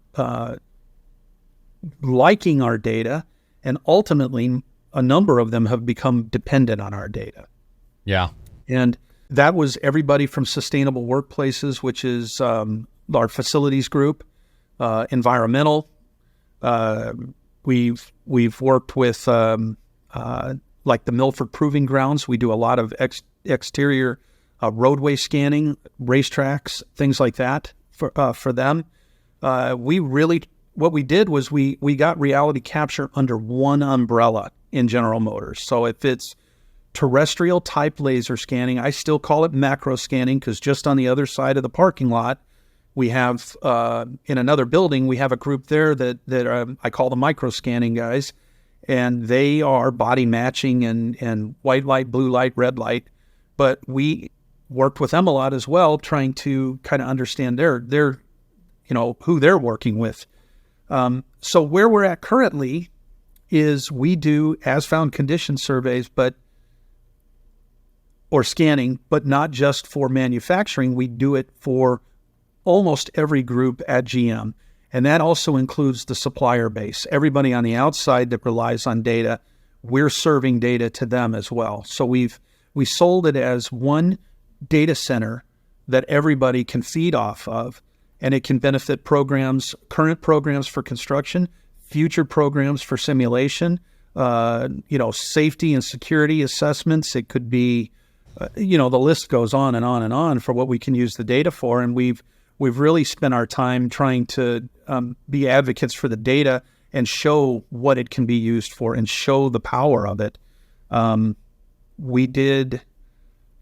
liking our data, and ultimately a number of them have become dependent on our data. Yeah. And that was everybody from sustainable workplaces, which is our facilities group, environmental. We've worked with like the Milford Proving Grounds. We do a lot of exterior roadway scanning, racetracks, things like that for them. What we did was we got reality capture under one umbrella in General Motors. So if it's terrestrial type laser scanning, I still call it macro scanning, because just on the other side of the parking lot, we have in another building, we have a group there that I call the micro scanning guys, and they are body matching and white light, blue light, red light. But we worked with them a lot as well, trying to kind of understand their who they're working with. So where we're at currently is we do as found condition surveys, or scanning, but not just for manufacturing. We do it for almost every group at GM. And that also includes the supplier base. Everybody on the outside that relies on data, we're serving data to them as well. So we sold it as one data center that everybody can feed off of, and it can benefit programs, current programs for construction, future programs for simulation, safety and security assessments. It could be, the list goes on and on and on for what we can use the data for. And we've really spent our time trying to be advocates for the data and show what it can be used for and show the power of it. We did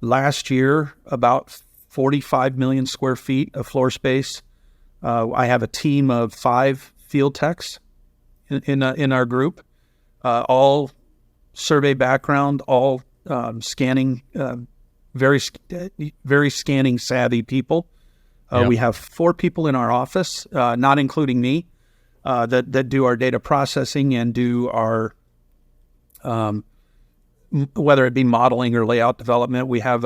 last year about 45 million square feet of floor space. I have a team of 5 field techs in our group, all survey background, all scanning, very scanning savvy people. Yeah. We have 4 people in our office, not including me, that do our data processing and do our, whether it be modeling or layout development. We have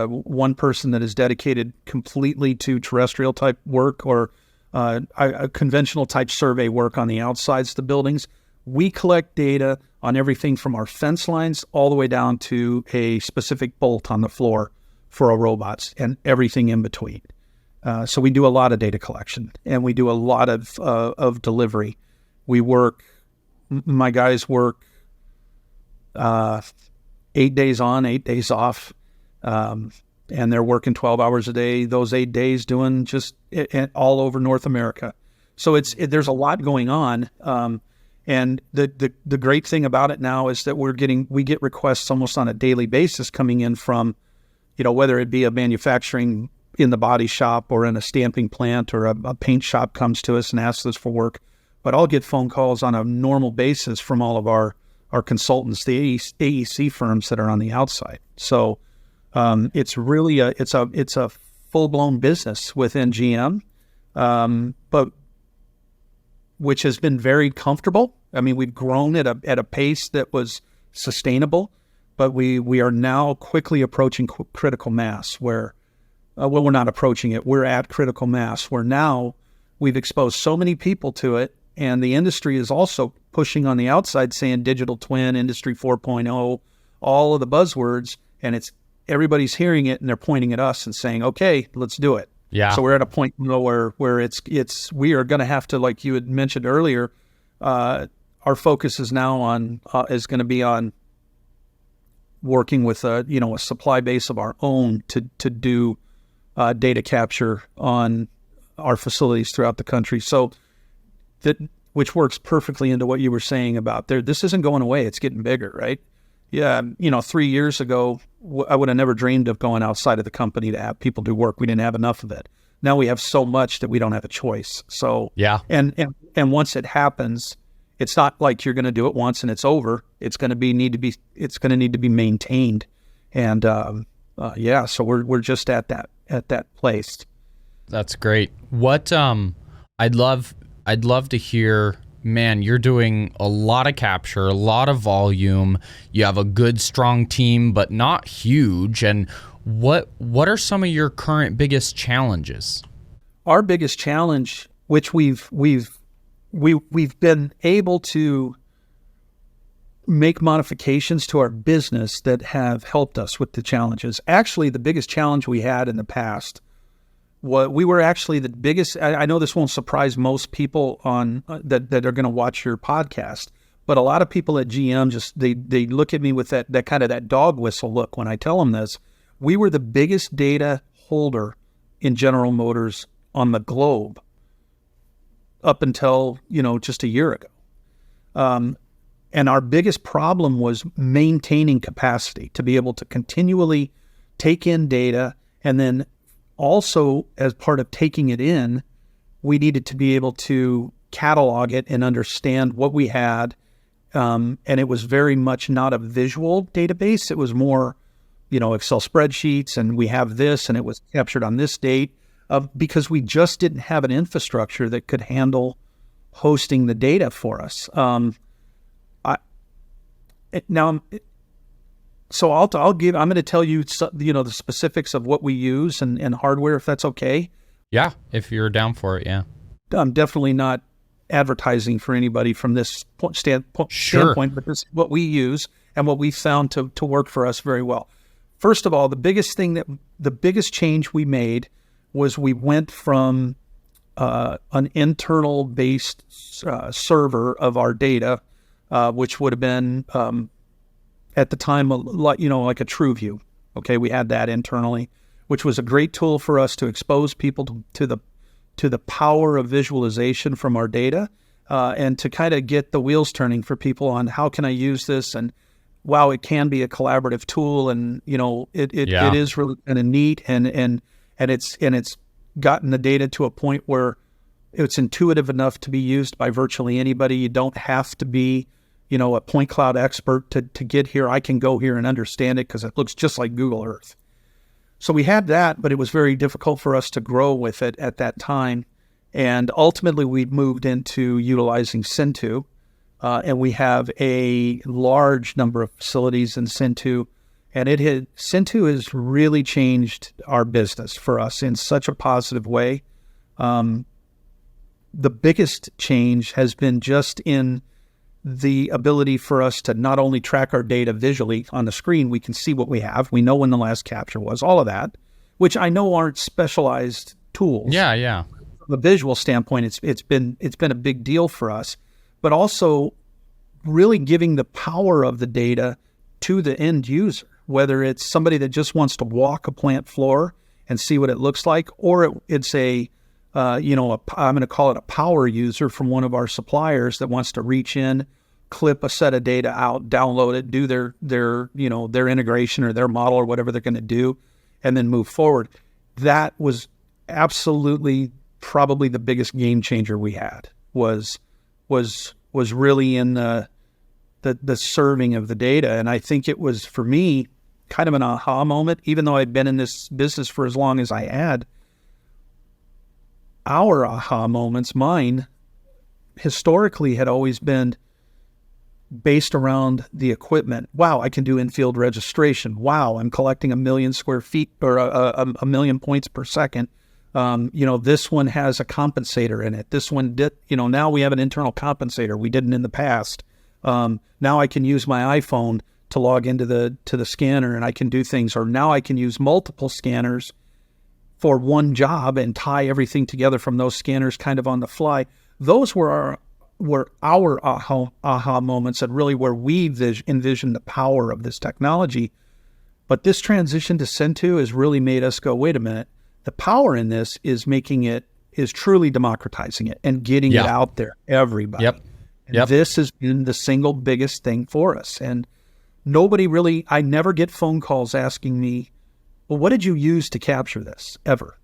one person that is dedicated completely to terrestrial type work or a conventional type survey work on the outsides of the buildings. We collect data on everything from our fence lines all the way down to a specific bolt on the floor for our robots and everything in between. So we do a lot of data collection, and we do a lot of delivery. My guys work 8 days on, 8 days off, and they're working 12 hours a day, those 8 days doing just all over North America. So there's a lot going on. And the great thing about it now is that we get requests almost on a daily basis coming in from, whether it be a manufacturing in the body shop or in a stamping plant, or a paint shop comes to us and asks us for work. But I'll get phone calls on a normal basis from all of our consultants, the AEC firms that are on the outside. So it's really it's a full-blown business within GM, but which has been very comfortable. I mean, we've grown at a pace that was sustainable, but we are now quickly approaching critical mass where, we're not approaching it. We're at critical mass where now we've exposed so many people to it, and the industry is also pushing on the outside saying digital twin, industry 4.0, all of the buzzwords, and everybody's hearing it and they're pointing at us and saying, okay, let's do it. Yeah. So we're at a point where we are going to have to, like you had mentioned earlier, our focus is now is going to be on working with a supply base of our own to do data capture on our facilities throughout the country. So which works perfectly into what you were saying about this isn't going away. It's getting bigger, right? Yeah. 3 years ago, I would have never dreamed of going outside of the company to have people do work. We didn't have enough of it. Now we have so much that we don't have a choice. So, yeah. And once it happens, it's not like you're going to do it once and it's over. It's going to need to be maintained. And, so we're just at that place. That's great. What, I'd love to hear, man, you're doing a lot of capture, a lot of volume. You have a good, strong team, but not huge. And what are some of your current biggest challenges? Our biggest challenge, which we've been able to make modifications to our business that have helped us with the challenges. Actually, the biggest challenge we had in the past, we were actually the biggest. I know this won't surprise most people on that are going to watch your podcast, but a lot of people at GM they look at me with that kind of that dog whistle look when I tell them this. We were the biggest data holder in General Motors on the globe up until, just a year ago. And our biggest problem was maintaining capacity to be able to continually take in data. And then also, as part of taking it in, we needed to be able to catalog it and understand what we had. And it was very much not a visual database. It was more, Excel spreadsheets, and we have this, and it was captured on this date. Because we just didn't have an infrastructure that could handle hosting the data for us. I'm going to tell you, the specifics of what we use and hardware, if that's okay. Yeah, if you're down for it, yeah. I'm definitely not advertising for anybody from this standpoint, but this is what we use and what we found to work for us very well. First of all, the biggest change we made was we went from an internal-based server of our data, which would have been at the time like a TrueView. Okay, we had that internally, which was a great tool for us to expose people to the power of visualization from our data, and to kind of get the wheels turning for people on how can I use this, and wow, it can be a collaborative tool, and it is really kind of neat, and it's gotten the data to a point where it's intuitive enough to be used by virtually anybody. You don't have to be, a point cloud expert to get here. I can go here and understand it because it looks just like Google Earth. So we had that, but it was very difficult for us to grow with it at that time. And ultimately we moved into utilizing Syntu, and we have a large number of facilities in Syntu. And Syntu has really changed our business for us in such a positive way. The biggest change has been just in the ability for us to not only track our data visually on the screen, we can see what we have. We know when the last capture was, all of that, which I know aren't specialized tools. Yeah. From a visual standpoint, it's been a big deal for us, but also really giving the power of the data to the end user, whether it's somebody that just wants to walk a plant floor and see what it looks like, or it's I'm going to call it a power user from one of our suppliers that wants to reach in, clip a set of data out, download it, do their integration or their model or whatever they're going to do, and then move forward. That was absolutely probably the biggest game changer we had, was really in the serving of the data. And I think it was, for me, kind of an aha moment, even though I'd been in this business for as long as I had. Our aha moments, mine, historically had always been based around the equipment. Wow, I can do in-field registration. Wow, I'm collecting 1 million square feet or a million points per second. This one has a compensator in it. This one did, now we have an internal compensator. We didn't in the past. Now I can use my iPhone to log into the scanner, and I can do things. Or now I can use multiple scanners for one job and tie everything together from those scanners kind of on the fly. Those were our aha moments, and really where we envisioned the power of this technology. But this transition to Syntu has really made us go, wait a minute, the power in this is truly democratizing it and getting it out there, everybody. And this has been the single biggest thing for us. And I never get phone calls asking me, well, what did you use to capture this ever?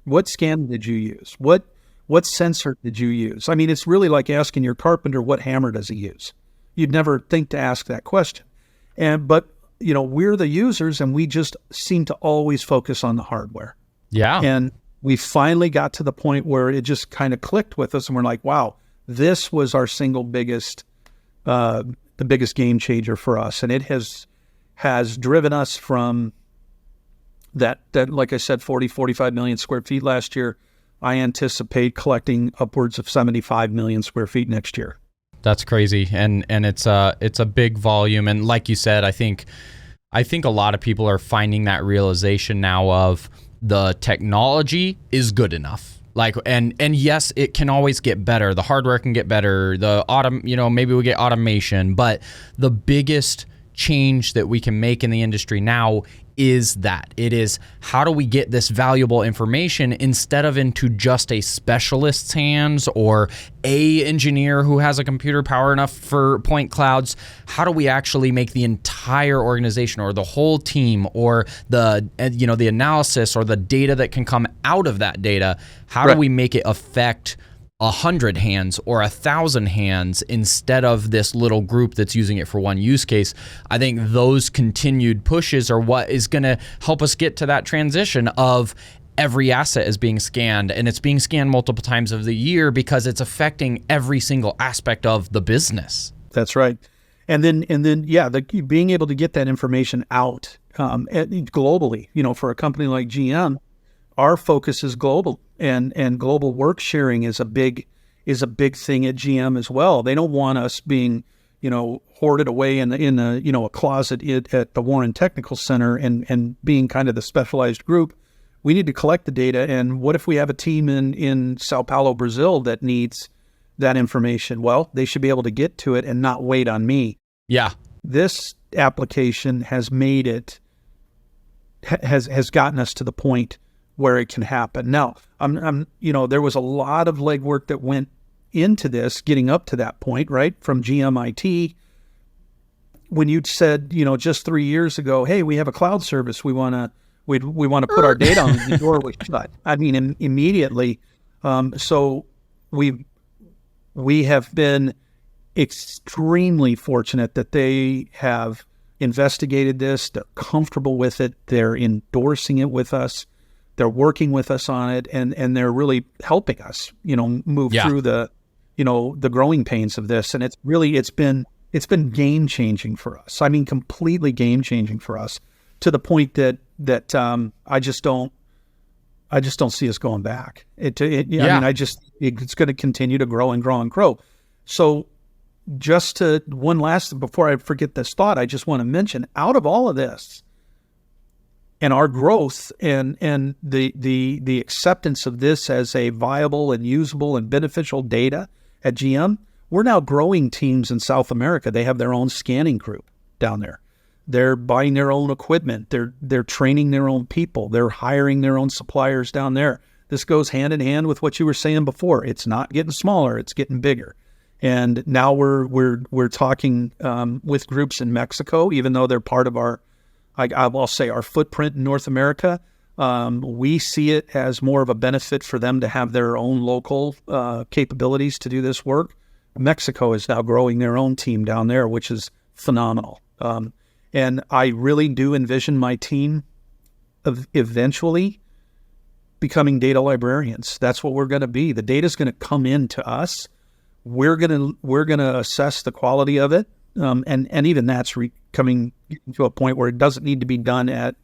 What scan did you use? What what sensor did you use? I mean, it's really like asking your carpenter, what hammer does he use? You'd never think to ask that question. But we're the users, and we just seem to always focus on the hardware. Yeah. And we finally got to the point where it just kind of clicked with us, and we're like, wow, this was our single biggest, the biggest game changer for us. And it has driven us from that, like I said, 45 million square feet last year. I anticipate collecting upwards of 75 million square feet next year. That's crazy. And it's a big volume. And like you said, I think a lot of people are finding that realization now of the technology is good enough. Like, and yes, it can always get better. The hardware can get better. Maybe we get automation, but the biggest change that we can make in the industry now is that it is, how do we get this valuable information instead of into just a specialist's hands or a engineer who has a computer power enough for point clouds? How do we actually make the entire organization or the whole team or the analysis or the data that can come out of that data? How do we make it affect 100 hands or 1,000 hands instead of this little group that's using it for one use case? I think those continued pushes are what is going to help us get to that transition of every asset is being scanned, and it's being scanned multiple times of the year because it's affecting every single aspect of the business. That's right. And then being able to get that information out globally, for a company like GM, our focus is global, and global work sharing is a big thing at GM as well. They don't want us being, hoarded away in a closet at the Warren Technical Center and being kind of the specialized group. We need to collect the data. And what if we have a team in Sao Paulo, Brazil that needs that information? Well, they should be able to get to it and not wait on me. Yeah. This application has made it, has gotten us to the point where it can happen. Now, there was a lot of legwork that went into this, getting up to that point, right? From GMIT, when you said, just 3 years ago, hey, we have a cloud service, we want to put our data on the door was shut. I mean, immediately. So we have been extremely fortunate that they have investigated this. They're comfortable with it. They're endorsing it with us. They're working with us on it, and they're really helping us, move through the growing pains of this. And it's been game changing for us. I mean, completely game changing for us, to the point that I just don't see us going back. I mean, it's going to continue to grow and grow and grow. So just one last, before I forget this thought, I just want to mention, out of all of this, and our growth and the acceptance of this as a viable and usable and beneficial data at GM, we're now growing teams in South America. They have their own scanning group down there. They're buying their own equipment. They're training their own people. They're hiring their own suppliers down there. This goes hand in hand with what you were saying before. It's not getting smaller; it's getting bigger. And now we're talking with groups in Mexico, even though they're part of our, I'll say, our footprint in North America. We see it as more of a benefit for them to have their own local capabilities to do this work. Mexico is now growing their own team down there, which is phenomenal. And I really do envision my team of eventually becoming data librarians. That's what we're going to be. The data is going to come into us. We're going to assess the quality of it, and even that's coming to a point where it doesn't need to be done at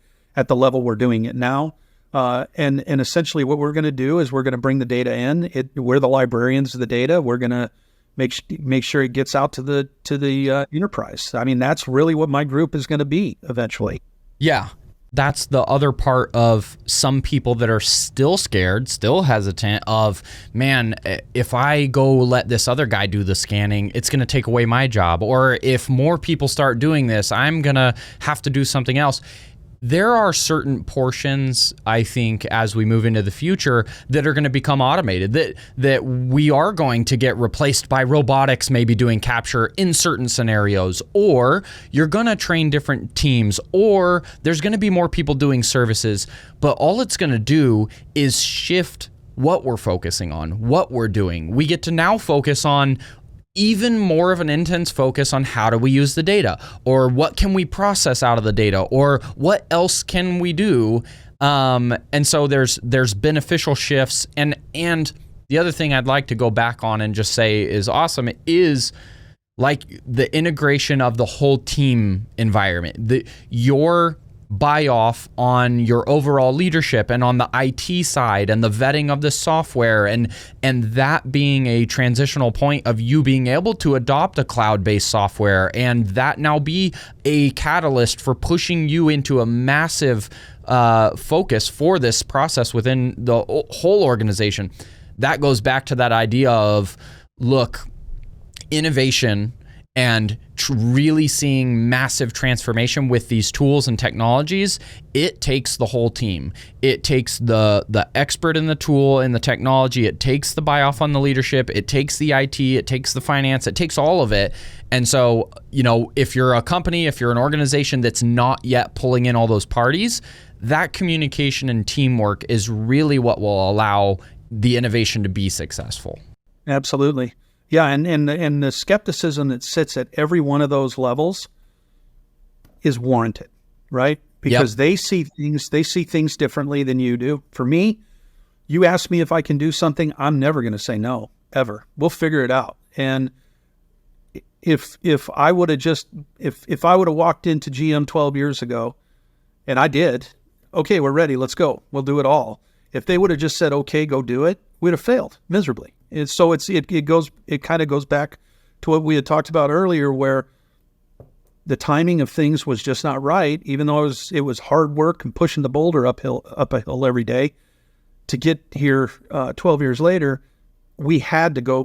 the level we're doing it now. And essentially, what we're going to do is we're going to bring the data in. We're the librarians of the data. We're going to make sure it gets out to the enterprise. I mean, that's really what my group is going to be eventually. Yeah. That's the other part of some people that are still scared, still hesitant of, man, if I go let this other guy do the scanning, it's going to take away my job. Or if more people start doing this, I'm going to have to do something else. There are certain portions, I think, as we move into the future that are going to become automated, that we are going to get replaced by robotics maybe doing capture in certain scenarios, or you're going to train different teams, or there's going to be more people doing services, but all it's going to do is shift what we're focusing on, what we're doing. We get to now focus on even more of an intense focus on how do we use the data, or what can we process out of the data, or what else can we do. And so there's beneficial shifts. And the other thing I'd like to go back on and just say is awesome is like the integration of the whole team environment, your buy off on your overall leadership and on the IT side and the vetting of the software, and that being a transitional point of you being able to adopt a cloud-based software, and that now be a catalyst for pushing you into a massive focus for this process within the whole organization. That goes back to that idea of, look, innovation and really seeing massive transformation with these tools and technologies, it takes the whole team. It takes the expert in the tool and the technology. It takes the buy-off on the leadership. It takes the IT. It takes the finance. It takes all of it. And so, if you're a company, if you're an organization that's not yet pulling in all those parties, that communication and teamwork is really what will allow the innovation to be successful. Absolutely. Yeah, and the skepticism that sits at every one of those levels is warranted, right? Because they see things differently than you do. For me, you ask me if I can do something, I'm never going to say no, ever. We'll figure it out. And if I would have walked into GM 12 years ago, and I did, okay, we're ready, let's go. We'll do it all. If they would have just said, okay, go do it, we'd have failed miserably. And so it kind of goes back to what we had talked about earlier, where the timing of things was just not right, even though it was hard work and pushing the boulder up a hill every day to get here 12 years later. We had to go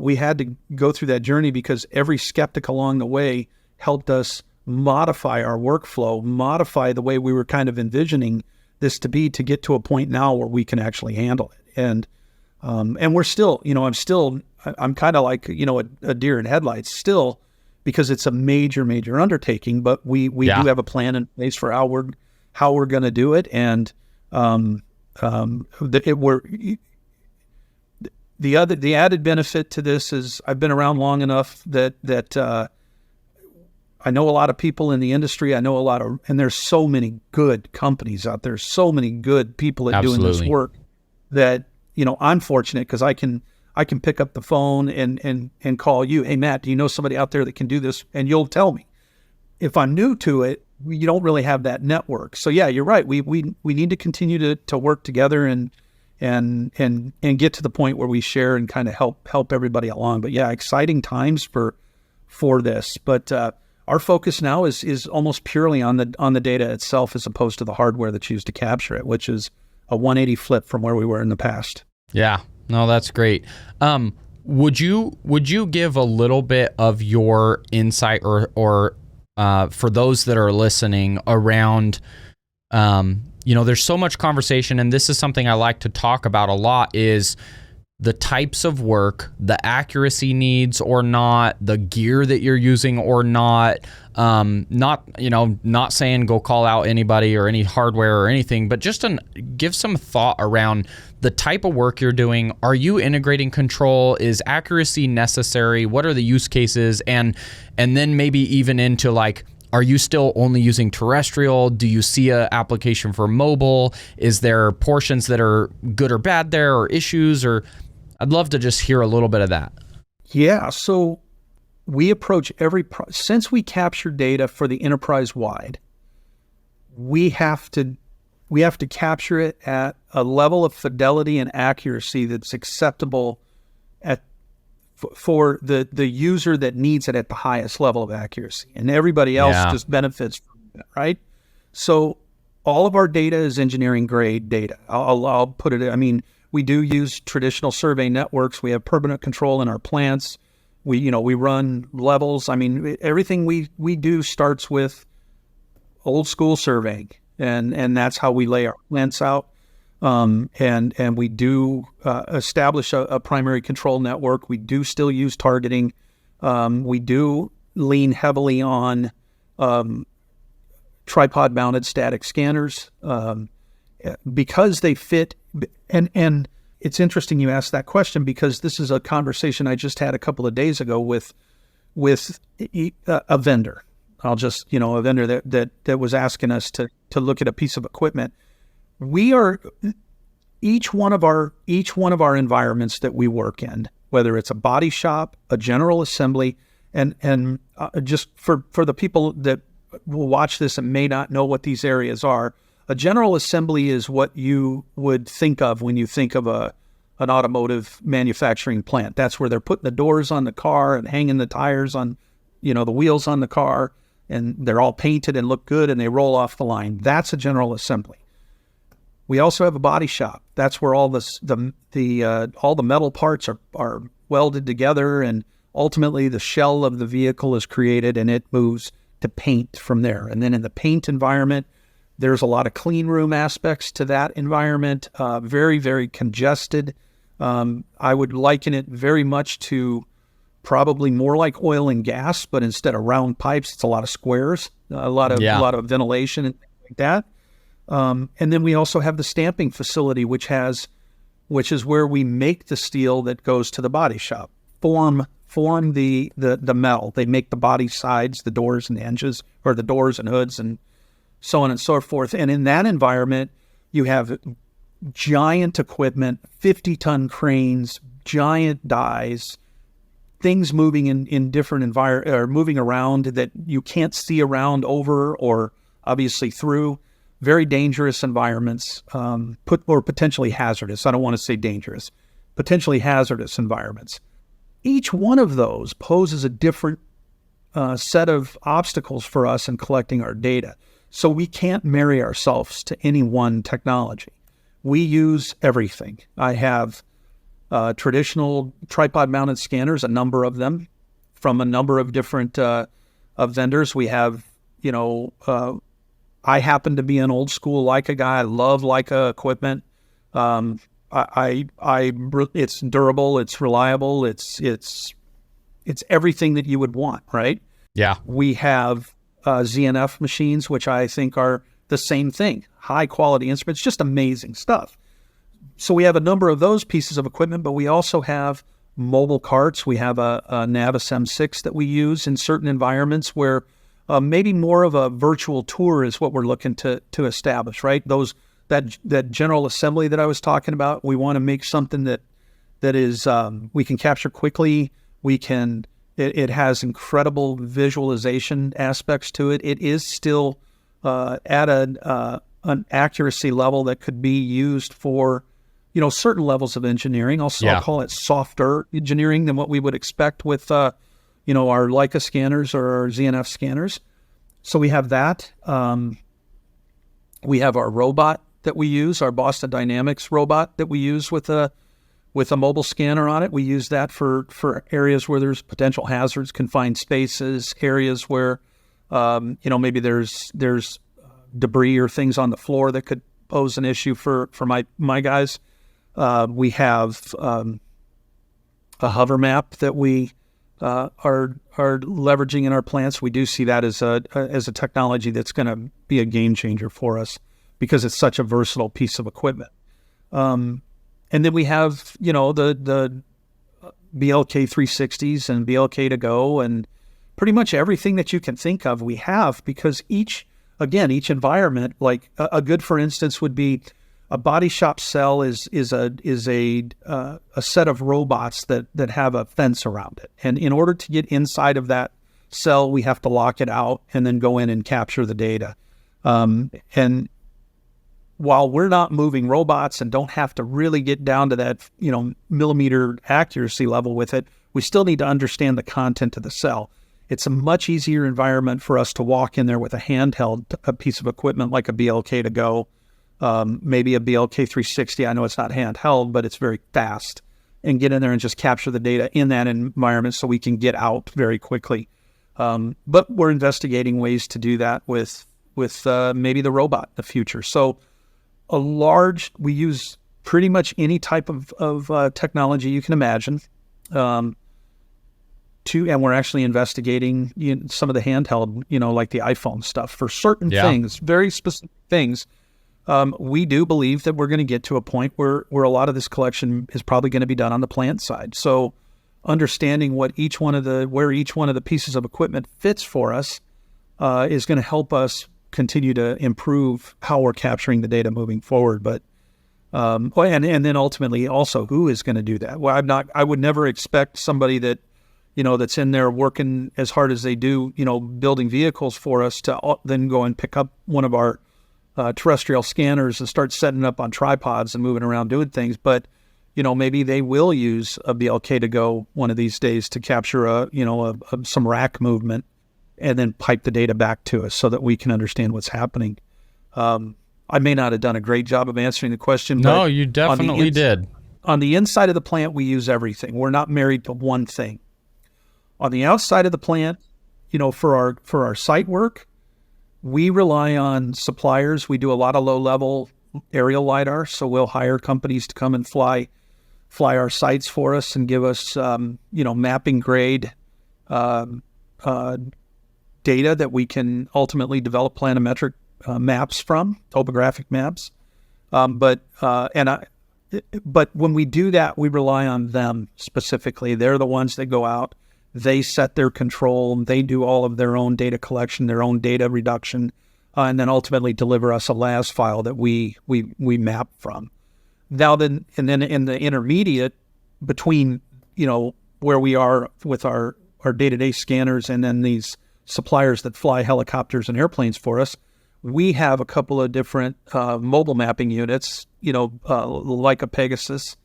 through that journey because every skeptic along the way helped us modify our workflow, modify the way we were kind of envisioning this to be, to get to a point now where we can actually handle it. And we're still, I'm kind of like, a deer in headlights still, because it's a major, major undertaking, but we do have a plan in place for how we're going to do it. And the added benefit to this is I've been around long enough that I know a lot of people in the industry. And there's so many good companies out there, so many good people that doing this work that, I'm fortunate because I can pick up the phone and call you. Hey, Matt, do you know somebody out there that can do this? And you'll tell me. If I'm new to it, you don't really have that network. So yeah, you're right. We need to continue to work together and get to the point where we share and kind of help everybody along. But yeah, exciting times for this. But our focus now is almost purely on the data itself, as opposed to the hardware that's used to capture it, which is a 180 flip from where we were in the past. Yeah, no, that's great. Would you give a little bit of your insight or for those that are listening around, there's so much conversation, and this is something I like to talk about a lot, is the types of work, the accuracy needs or not, the gear that you're using or not, not saying go call out anybody or any hardware or anything, but just give some thought around the type of work you're doing. Are you integrating control? Is accuracy necessary? What are the use cases? And then maybe even into like, are you still only using terrestrial? Do you see an application for mobile? Is there portions that are good or bad there, or issues? Or I'd love to just hear a little bit of that. Yeah, so we approach since we capture data for the enterprise-wide, we have to capture it at a level of fidelity and accuracy that's acceptable for the user that needs it at the highest level of accuracy, and everybody else just benefits from it, right? So all of our data is engineering grade data. I'll put it. I mean, we do use traditional survey networks. We have permanent control in our plants. We run levels. I mean, everything we do starts with old school surveying, and that's how we lay our plants out. And we do establish a primary control network. We do still use targeting. We do lean heavily on tripod-mounted static scanners because they fit. And it's interesting you asked that question, because this is a conversation I just had a couple of days ago with a vendor. I'll just, a vendor that was asking us to look at a piece of equipment. We are each one of our environments that we work in, whether it's a body shop, a general assembly, and just for the people that will watch this and may not know what these areas are, a general assembly is what you would think of when you think of an automotive manufacturing plant. That's where they're putting the doors on the car and hanging the tires on, the wheels on the car, and they're all painted and look good and they roll off the line. That's a general assembly. We also have a body shop. That's where all the metal parts are welded together, and ultimately the shell of the vehicle is created and it moves to paint from there. And then in the paint environment, there's a lot of clean room aspects to that environment, very, very congested. I would liken it very much to probably more like oil and gas, but instead of round pipes, it's a lot of squares, a lot of ventilation and things like that. And then we also have the stamping facility, which is where we make the steel that goes to the body shop, form the metal. They make the body sides, the doors and the hinges, or the doors and hoods, and so on and so forth. And in that environment, you have giant equipment, 50-ton cranes, giant dies, things moving in different or moving around that you can't see around, over, or obviously through. Very dangerous environments, or potentially hazardous. I don't want to say dangerous, potentially hazardous environments. Each one of those poses a different set of obstacles for us in collecting our data. So we can't marry ourselves to any one technology. We use everything. I have traditional tripod-mounted scanners, a number of them, from a number of different vendors. We have, I happen to be an old school Leica guy. I love Leica equipment. It's durable, it's reliable, it's everything that you would want, right? Yeah. We have ZNF machines, which I think are the same thing. High quality instruments, just amazing stuff. So we have a number of those pieces of equipment, but we also have mobile carts. We have a Navis M6 that we use in certain environments where maybe more of a virtual tour is what we're looking to establish, right? That general assembly that I was talking about, we want to make something that is we can capture quickly. It has incredible visualization aspects to it. It is still at an accuracy level that could be used for certain levels of engineering. I'll call it softer engineering than what we would expect with our Leica scanners or our ZNF scanners. So we have that. We have our robot that we use, our Boston Dynamics robot that we use with a mobile scanner on it. We use that for areas where there's potential hazards, confined spaces, areas where maybe there's debris or things on the floor that could pose an issue for my guys. We have a hover map that we are leveraging in our plants. We do see that as a technology that's going to be a game changer for us because it's such a versatile piece of equipment. And then we have the BLK 360s and BLK to go, and pretty much everything that you can think of we have, because each environment, like a good for instance would be a body shop cell is a set of robots that have a fence around it. And in order to get inside of that cell, we have to lock it out and then go in and capture the data. And while we're not moving robots and don't have to really get down to that, millimeter accuracy level with it, we still need to understand the content of the cell. It's a much easier environment for us to walk in there with a piece of equipment like a BLK to go. Maybe a BLK 360. I know it's not handheld, but it's very fast, and get in there and just capture the data in that environment so we can get out very quickly. But we're investigating ways to do that with maybe the robot in the future. So we use pretty much any type of technology you can imagine. And we're actually investigating some of the handheld, like the iPhone stuff for certain things, very specific things. we do believe that we're going to get to a point where a lot of this collection is probably going to be done on the plant side. So understanding where each one of the pieces of equipment fits for us is going to help us continue to improve how we're capturing the data moving forward. But and then ultimately also who is going to do that? Well, I would never expect somebody that, that's in there working as hard as they do, building vehicles for us to then go and pick up one of our terrestrial scanners and start setting up on tripods and moving around doing things. But, maybe they will use a BLK to go one of these days to capture some rack movement and then pipe the data back to us so that we can understand what's happening. I may not have done a great job of answering the question. No, but you definitely did. On the inside of the plant, we use everything. We're not married to one thing. On the outside of the plant, for our site work, we rely on suppliers. We do a lot of low-level aerial LiDAR, so we'll hire companies to come and fly our sites for us and give us, mapping grade data that we can ultimately develop planimetric maps from, topographic maps. But when we do that, we rely on them specifically. They're the ones that go out. They set their control. They do all of their own data collection, their own data reduction, and then ultimately deliver us a LAS file that we map from. Now then in the intermediate between, where we are with our day-to-day scanners and then these suppliers that fly helicopters and airplanes for us, we have a couple of different mobile mapping units, Leica Pegasus,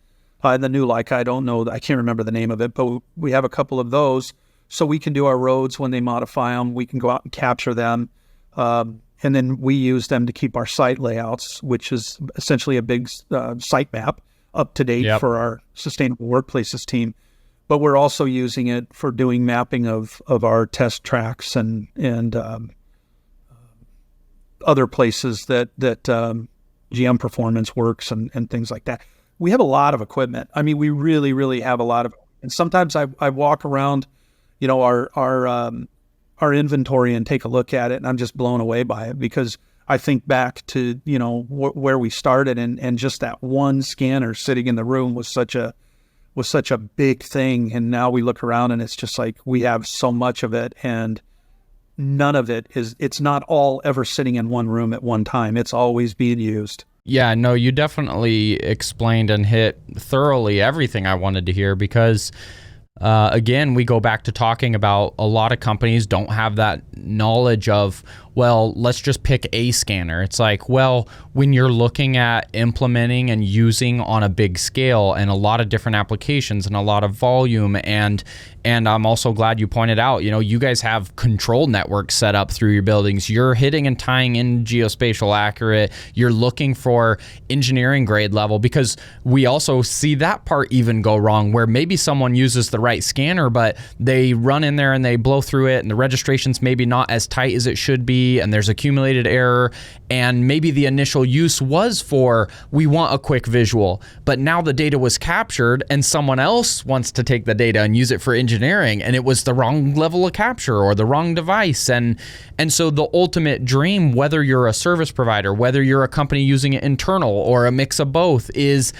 and the new Leica, I can't remember the name of it, but we have a couple of those. So we can do our roads when they modify them. We can go out and capture them. And then we use them to keep our site layouts, which is essentially a big site map up to date for our Sustainable Workplaces team. But we're also using it for doing mapping of our test tracks and other places that GM Performance works and things like that. We have a lot of equipment. I mean, we really, really have a lot of. And sometimes I walk around, our inventory and take a look at it, and I'm just blown away by it because I think back to where we started, and just that one scanner sitting in the room was such a big thing. And now we look around and it's just like we have so much of it, and none of it's not all ever sitting in one room at one time. It's always being used. Yeah, no, you definitely explained and hit thoroughly everything I wanted to hear because, again, we go back to talking about a lot of companies don't have that knowledge of, well, let's just pick a scanner. It's like, well, when you're looking at implementing and using on a big scale and a lot of different applications and a lot of volume, and I'm also glad you pointed out, you guys have control networks set up through your buildings. You're hitting and tying in geospatial accurate. You're looking for engineering grade level, because we also see that part even go wrong where maybe someone uses the right scanner, but they run in there and they blow through it and the registration's maybe not as tight as it should be, and there's accumulated error, and maybe the initial use was for, we want a quick visual, but now the data was captured and someone else wants to take the data and use it for engineering, and it was the wrong level of capture or the wrong device. And so the ultimate dream, whether you're a service provider, whether you're a company using it internal or a mix of both, is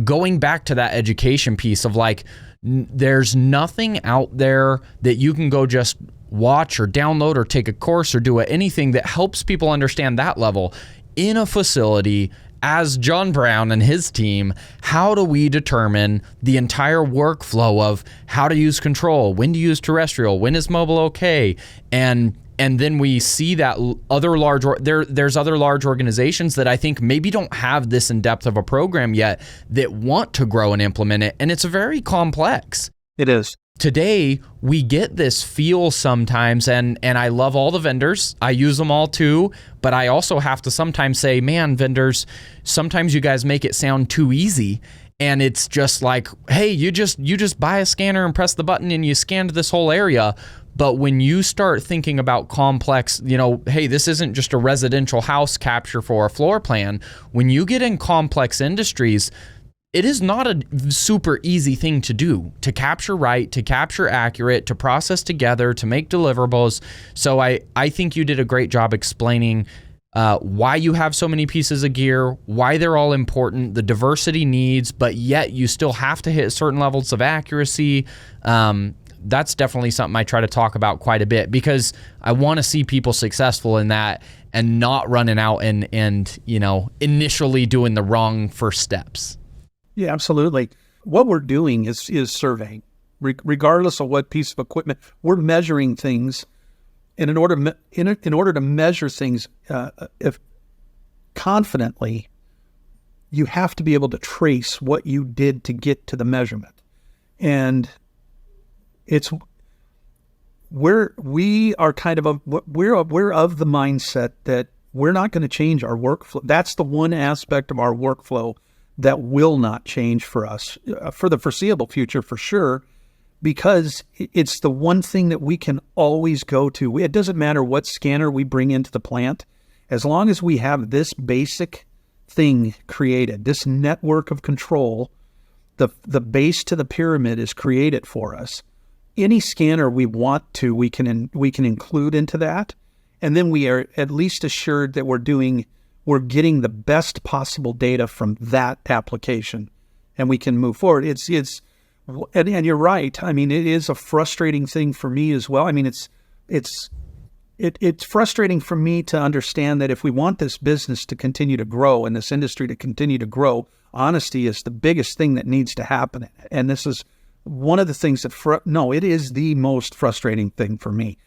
going back to that education piece of like, there's nothing out there that you can go just watch or download or take a course or do anything that helps people understand that level. In a facility, as John Brown and his team, how do we determine the entire workflow of how to use control, when to use terrestrial, when is mobile okay, and then we see that there's other large organizations that I think maybe don't have this in depth of a program yet that want to grow and implement it, and it's very complex. It is. Today, we get this feel sometimes, and I love all the vendors. I use them all too, but I also have to sometimes say, man, vendors, sometimes you guys make it sound too easy. And it's just like, hey, you just buy a scanner and press the button and you scanned this whole area. But when you start thinking about complex, hey, this isn't just a residential house capture for a floor plan. When you get in complex industries, it is not a super easy thing to do, to capture right, to capture accurate, to process together, to make deliverables. So I think you did a great job explaining why you have so many pieces of gear, why they're all important, the diversity needs, but yet you still have to hit certain levels of accuracy. That's definitely something I try to talk about quite a bit, because I want to see people successful in that and not running out and initially doing the wrong first steps. Yeah, absolutely. What we're doing is surveying. Regardless of what piece of equipment, we're measuring things. And in order to measure things if confidently, you have to be able to trace what you did to get to the measurement. And we are kind of we're of the mindset that we're not going to change our workflow. That's the one aspect of our workflow that will not change for us for the foreseeable future, for sure, because it's the one thing that we can always go to. It doesn't matter what scanner we bring into the plant, as long as we have this basic thing created, this network of control, the base to the pyramid is created for us. Any scanner we want to, we can include into that, and then we are at least assured that we're getting the best possible data from that application, and we can move forward. And you're right. I mean, it is a frustrating thing for me as well. I mean, it's frustrating for me to understand that if we want this business to continue to grow and this industry to continue to grow, honesty is the biggest thing that needs to happen. And this is one of the things that, it is the most frustrating thing for me.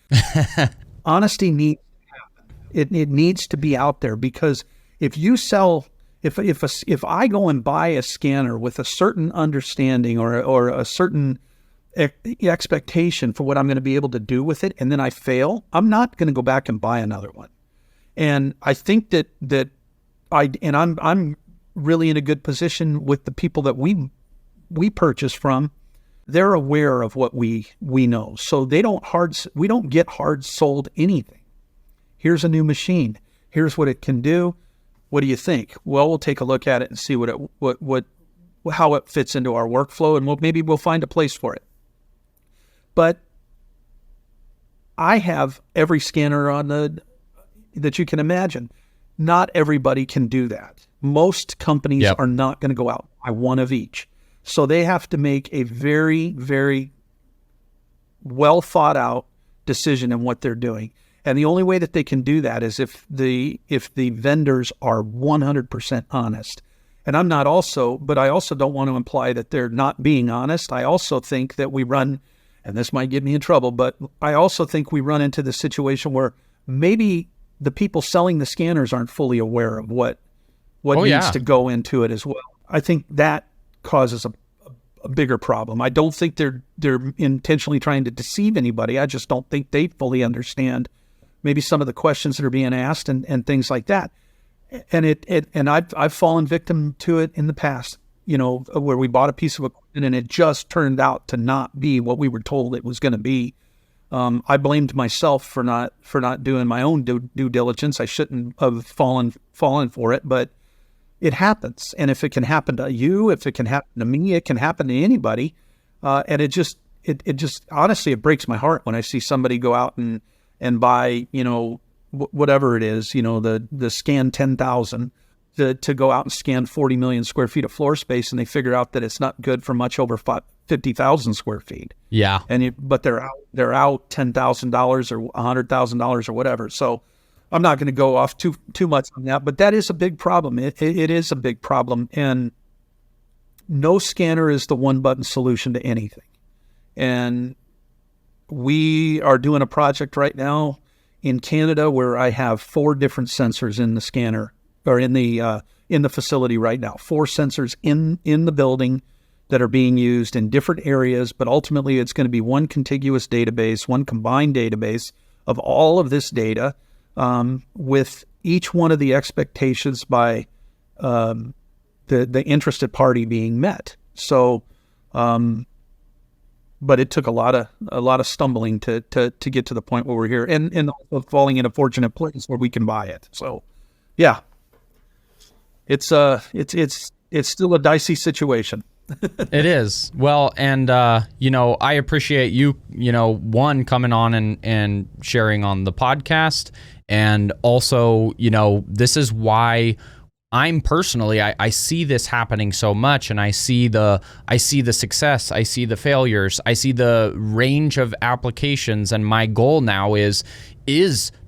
Honesty needs to happen. It needs to be out there, because if you sell, if I go and buy a scanner with a certain understanding or a certain expectation for what I'm going to be able to do with it, and then I fail, I'm not going to go back and buy another one. And I think that I'm really in a good position with the people that we purchase from. They're aware of what we know, so we don't get hard sold anything. Here's a new machine. Here's what it can do. What do you think? Well, we'll take a look at it and see how it fits into our workflow, and maybe we'll find a place for it. But I have every scanner that you can imagine. Not everybody can do that. Most companies are not going to go out and buy one of each. So they have to make a very, very well thought out decision in what they're doing. And the only way that they can do that is if the vendors are 100% honest. And I also don't want to imply that they're not being honest. I also think that we run, and this might get me in trouble, but I also think we run into the situation where maybe the people selling the scanners aren't fully aware of what needs to go into it as well. I think that causes a bigger problem. I don't think they're intentionally trying to deceive anybody. I just don't think they fully understand maybe some of the questions that are being asked and things like that. And I've fallen victim to it in the past, where we bought a piece of equipment and it just turned out to not be what we were told it was going to be. I blamed myself for not doing my own due diligence. I shouldn't have fallen for it, but it happens. And if it can happen to you, if it can happen to me, it can happen to anybody. And it just honestly, it breaks my heart when I see somebody go out and buy, whatever it is, the scan 10,000 to go out and scan 40 million square feet of floor space, and they figure out that it's not good for much over 50,000 square feet. Yeah. But they're out $10,000 or $100,000 or whatever. So I'm not going to go off too much on that, but that is a big problem. It is a big problem, and no scanner is the one button solution to anything. And we are doing a project right now in Canada where I have 4 different sensors in the scanner, or in the facility right now. 4 sensors in the building that are being used in different areas, but ultimately it's going to be one contiguous database, one combined database of all of this data, with each one of the expectations by the interested party being met. So, but it took a lot of stumbling to get to the point where we're here, and also falling in a fortunate place where we can buy it. So, yeah, it's still a dicey situation. It is. Well, and I appreciate you, one, coming on and sharing on the podcast, And also, this is why I'm personally, I see this happening so much, and I see the success, I see the failures, I see the range of applications, and my goal now is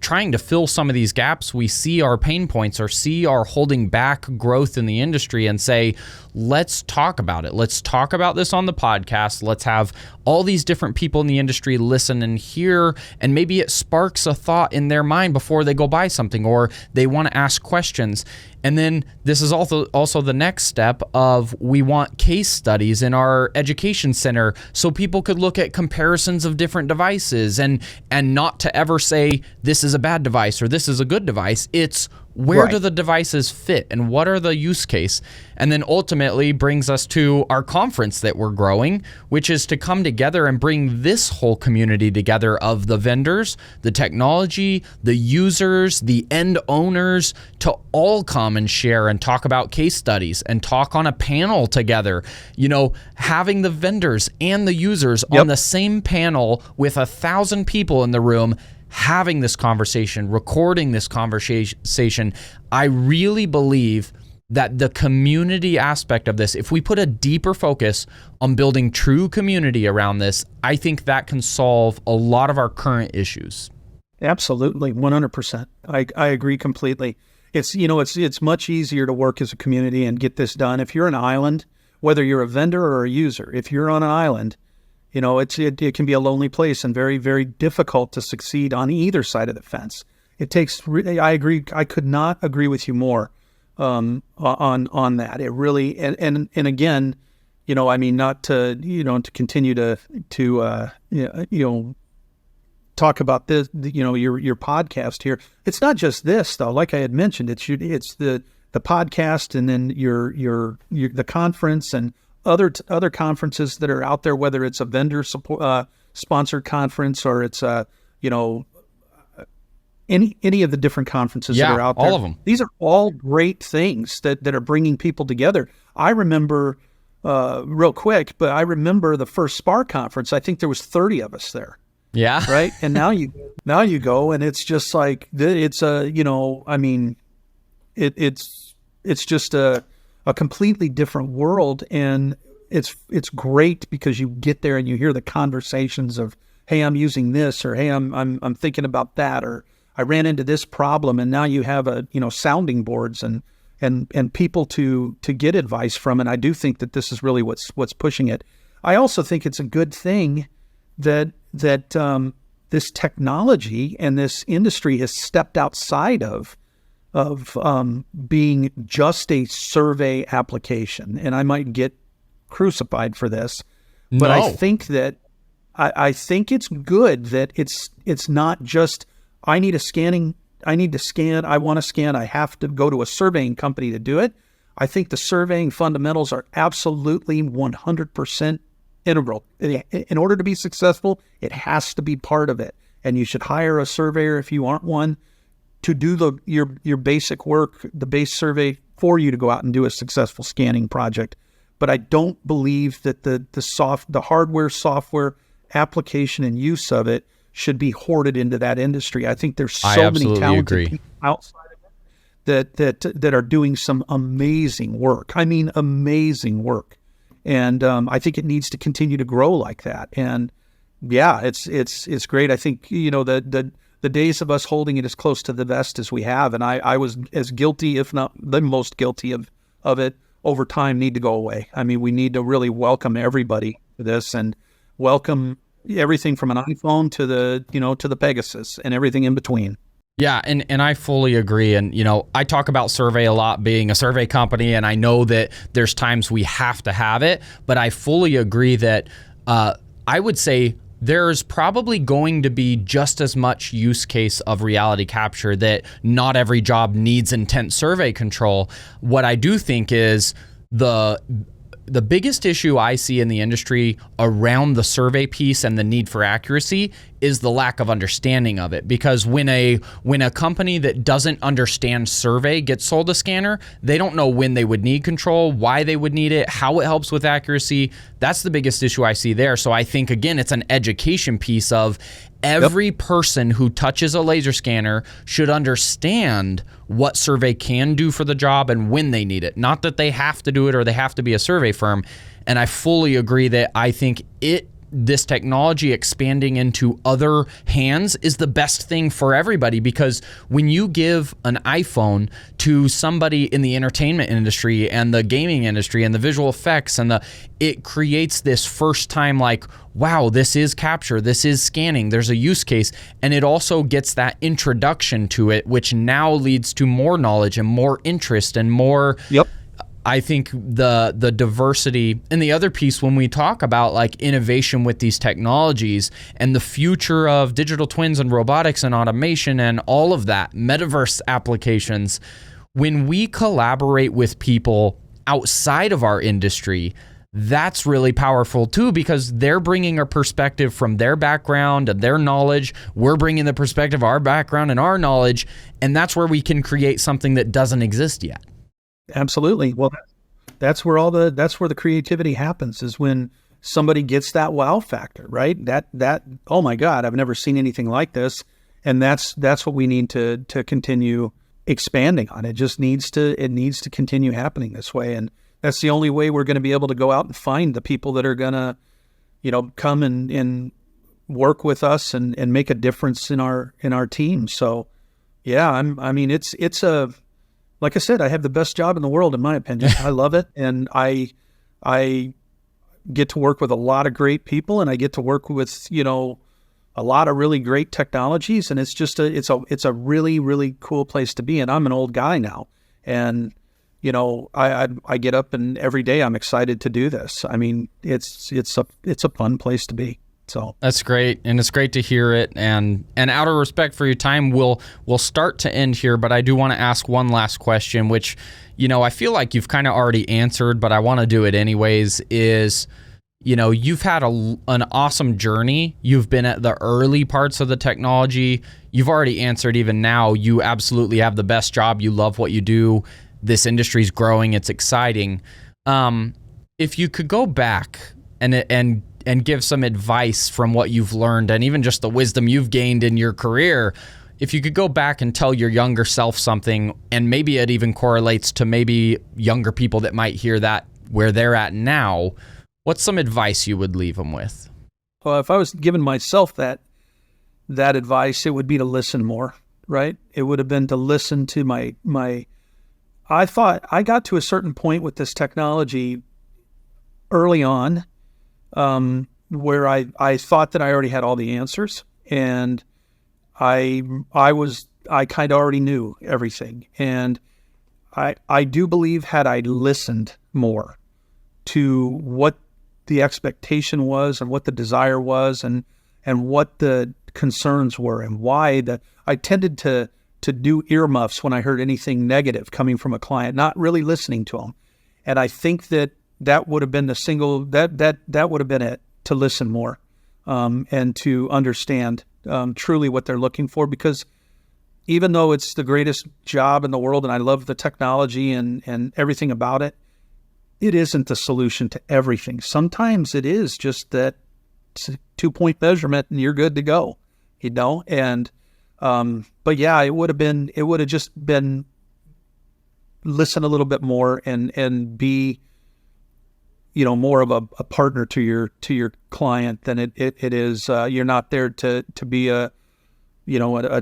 trying to fill some of these gaps we see our pain points or see our holding back growth in the industry, and say, let's talk about it. Let's talk about this on the podcast. Let's have all these different people in the industry listen and hear, and maybe it sparks a thought in their mind before they go buy something, or they want to ask questions. And then this is also the next step of, we want case studies in our education center so people could look at comparisons of different devices, and not to ever say this is a bad device or this is a good device. It's where do the devices fit and what are the use case? And then ultimately brings us to our conference that we're growing, which is to come together and bring this whole community together of the vendors, the technology, the users, the end owners, to all come and share and talk about case studies and talk on a panel together. Having the vendors and the users on the same panel with 1,000 people in the room, having this conversation, recording this conversation. I really believe that the community aspect of this, if we put a deeper focus on building true community around this, I think that can solve a lot of our current issues. Absolutely, 100%. I agree completely. It's much easier to work as a community and get this done. If you're an island, whether you're a vendor or a user, if you're on an island, it can be a lonely place and very, very difficult to succeed on either side of the fence. It takes. I agree. I could not agree with you more on that. It really and again, not to to continue to talk about this. Your podcast here. It's not just this though. Like I had mentioned, it's the podcast, and then your the conference and other conferences that are out there, whether it's a vendor sponsored conference or it's any of the different conferences that are out there. All of them. These are all great things that are bringing people together. I remember real quick, but I remember the first SPAR conference. I think there was 30 of us there. Yeah. Right. And now you go, and it's just like it's it's just a completely different world, and it's great because you get there and you hear the conversations of, hey, I'm using this, or hey, I'm thinking about that, or I ran into this problem, and now you have sounding boards and people to get advice from. And I do think that this is really what's pushing it. I also think it's a good thing that this technology and this industry has stepped outside of being just a survey application. And I might get crucified for this, but I think that I think it's good that it's not just, I need to scan, I want to scan, I have to go to a surveying company to do it. I think the surveying fundamentals are absolutely 100% integral. In order to be successful, it has to be part of it. And you should hire a surveyor if you aren't one to do your basic work, the base survey for you to go out and do a successful scanning project. But I don't believe that the hardware, software, application, and use of it should be hoarded into that industry. I think there's so many talented people outside of it that are doing some amazing work. I mean, amazing work. And I think it needs to continue to grow like that. And yeah, it's great. I think, the days of us holding it as close to the vest as we have, and I was as guilty, if not the most guilty of it over time, need to go away. I mean, we need to really welcome everybody to this and welcome everything from an iPhone to the Pegasus and everything in between. Yeah, and I fully agree. And, I talk about survey a lot, being a survey company, and I know that there's times we have to have it, but I fully agree that I would say there's probably going to be just as much use case of reality capture, that not every job needs intent survey control. What I do think is the biggest issue I see in the industry around the survey piece and the need for accuracy is the lack of understanding of it. Because when a company that doesn't understand survey gets sold a scanner, they don't know when they would need control, why they would need it, how it helps with accuracy. That's the biggest issue I see there. So I think, again, it's an education piece of every person who touches a laser scanner should understand what survey can do for the job and when they need it. Not that they have to do it or they have to be a survey firm. And I fully agree that I think this technology expanding into other hands is the best thing for everybody, because when you give an iPhone to somebody in the entertainment industry and the gaming industry and the visual effects it creates this first time like, wow, this is capture, this is scanning, there's a use case, and it also gets that introduction to it, which now leads to more knowledge and more interest and more. Yep. I think the diversity, and the other piece when we talk about like innovation with these technologies and the future of digital twins and robotics and automation and all of that, metaverse applications, when we collaborate with people outside of our industry, that's really powerful too, because they're bringing a perspective from their background and their knowledge. We're bringing the perspective of our background and our knowledge, and that's where we can create something that doesn't exist yet. Absolutely. Well, that's where the creativity happens, is when somebody gets that wow factor, right? That oh my God, I've never seen anything like this, and that's what we need to continue expanding on. It just needs to continue happening this way, and that's the only way we're going to be able to go out and find the people that are going to, come and work with us and make a difference in our team. So, yeah, it's a. Like I said, I have the best job in the world, in my opinion. I love it, and I get to work with a lot of great people, and I get to work with a lot of really great technologies, and it's just it's a really, really cool place to be. And I'm an old guy now, and I get up and every day I'm excited to do this. I mean, it's a fun place to be. So that's great, and it's great to hear it. And out of respect for your time, we'll start to end here, but I do want to ask one last question, which I feel like you've kind of already answered, but I want to do it anyways. Is you've had an awesome journey. You've been at the early parts of the technology. You've already answered. Even now, you absolutely have the best job. You love what you do. This industry's growing. It's exciting. If you could go back and give some advice from what you've learned and even just the wisdom you've gained in your career, if you could go back and tell your younger self something, and maybe it even correlates to maybe younger people that might hear that where they're at now, what's some advice you would leave them with? Well, if I was giving myself that advice, it would be to listen more, right? It would have been to listen to my I thought I got to a certain point with this technology early on, where I thought that I already had all the answers, and I kind of already knew everything. And I do believe, had I listened more to what the expectation was and what the desire was and what the concerns were and why, I tended to do earmuffs when I heard anything negative coming from a client, not really listening to them. And I think that would have been that would have been it, to listen more, and to understand truly what they're looking for. Because even though it's the greatest job in the world and I love the technology and everything about it, it isn't the solution to everything. Sometimes it is just that 2-point measurement and you're good to go, and but yeah, it would have just been listen a little bit more and be more of a partner to your client than it is. You're not there to be a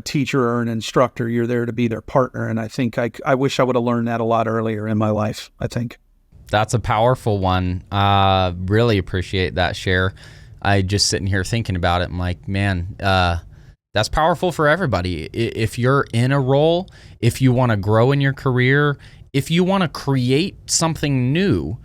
teacher or an instructor. You're there to be their partner. And I think I wish I would have learned that a lot earlier in my life, I think. That's a powerful one. Really appreciate that share. I just sitting here thinking about it. I'm like, man, that's powerful for everybody. If you're in a role, if you want to grow in your career, if you want to create something new,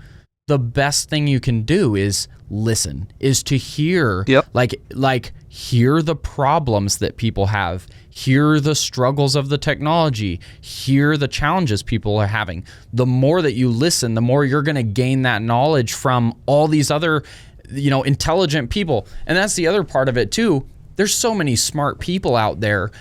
the best thing you can do is listen, is to hear, like hear the problems that people have, hear the struggles of the technology, hear the challenges people are having. The more that you listen, the more you're going to gain that knowledge from all these other, intelligent people. And that's the other part of it too. there's so many smart people out there.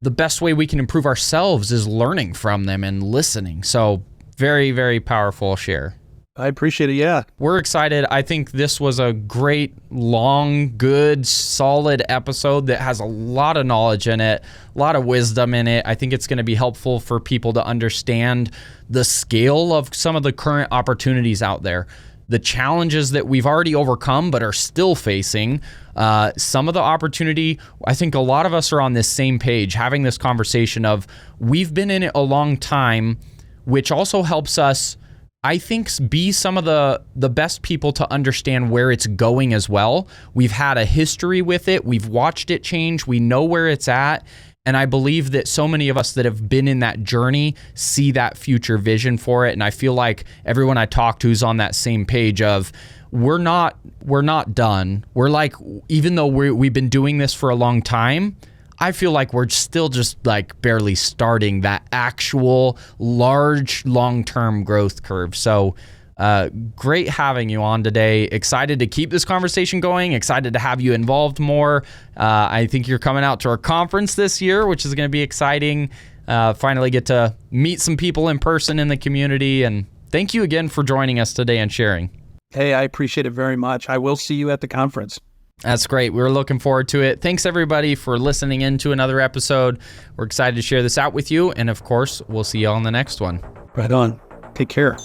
The best way we can improve ourselves is learning from them and listening. So very, very powerful share. I appreciate it. Yeah. We're excited. I think this was a great, long, good, solid episode that has a lot of knowledge in it, a lot of wisdom in it. I think it's going to be helpful for people to understand the scale of some of the current opportunities out there, the challenges that we've already overcome but are still facing. Some of the opportunity, I think a lot of us are on this same page, having this conversation of we've been in it a long time, which also helps us, I think, be some of the best people to understand where it's going as well. We've had a history with it. We've watched it change. We know where it's at. And I believe that so many of us that have been in that journey see that future vision for it. And I feel like everyone I talk to is on that same page of we're not done. We're like, even though we've been doing this for a long time, I feel like we're still just like barely starting that actual large long-term growth curve. So great having you on today. Excited to keep this conversation going. Excited to have you involved more. I think you're coming out to our conference this year, which is going to be exciting. Finally get to meet some people in person in the community. And thank you again for joining us today and sharing. Hey, I appreciate it very much. I will see you at the conference. That's great. We're looking forward to it. Thanks, everybody, for listening in to another episode. We're excited to share this out with you. And, of course, we'll see you on the next one. Right on. Take care.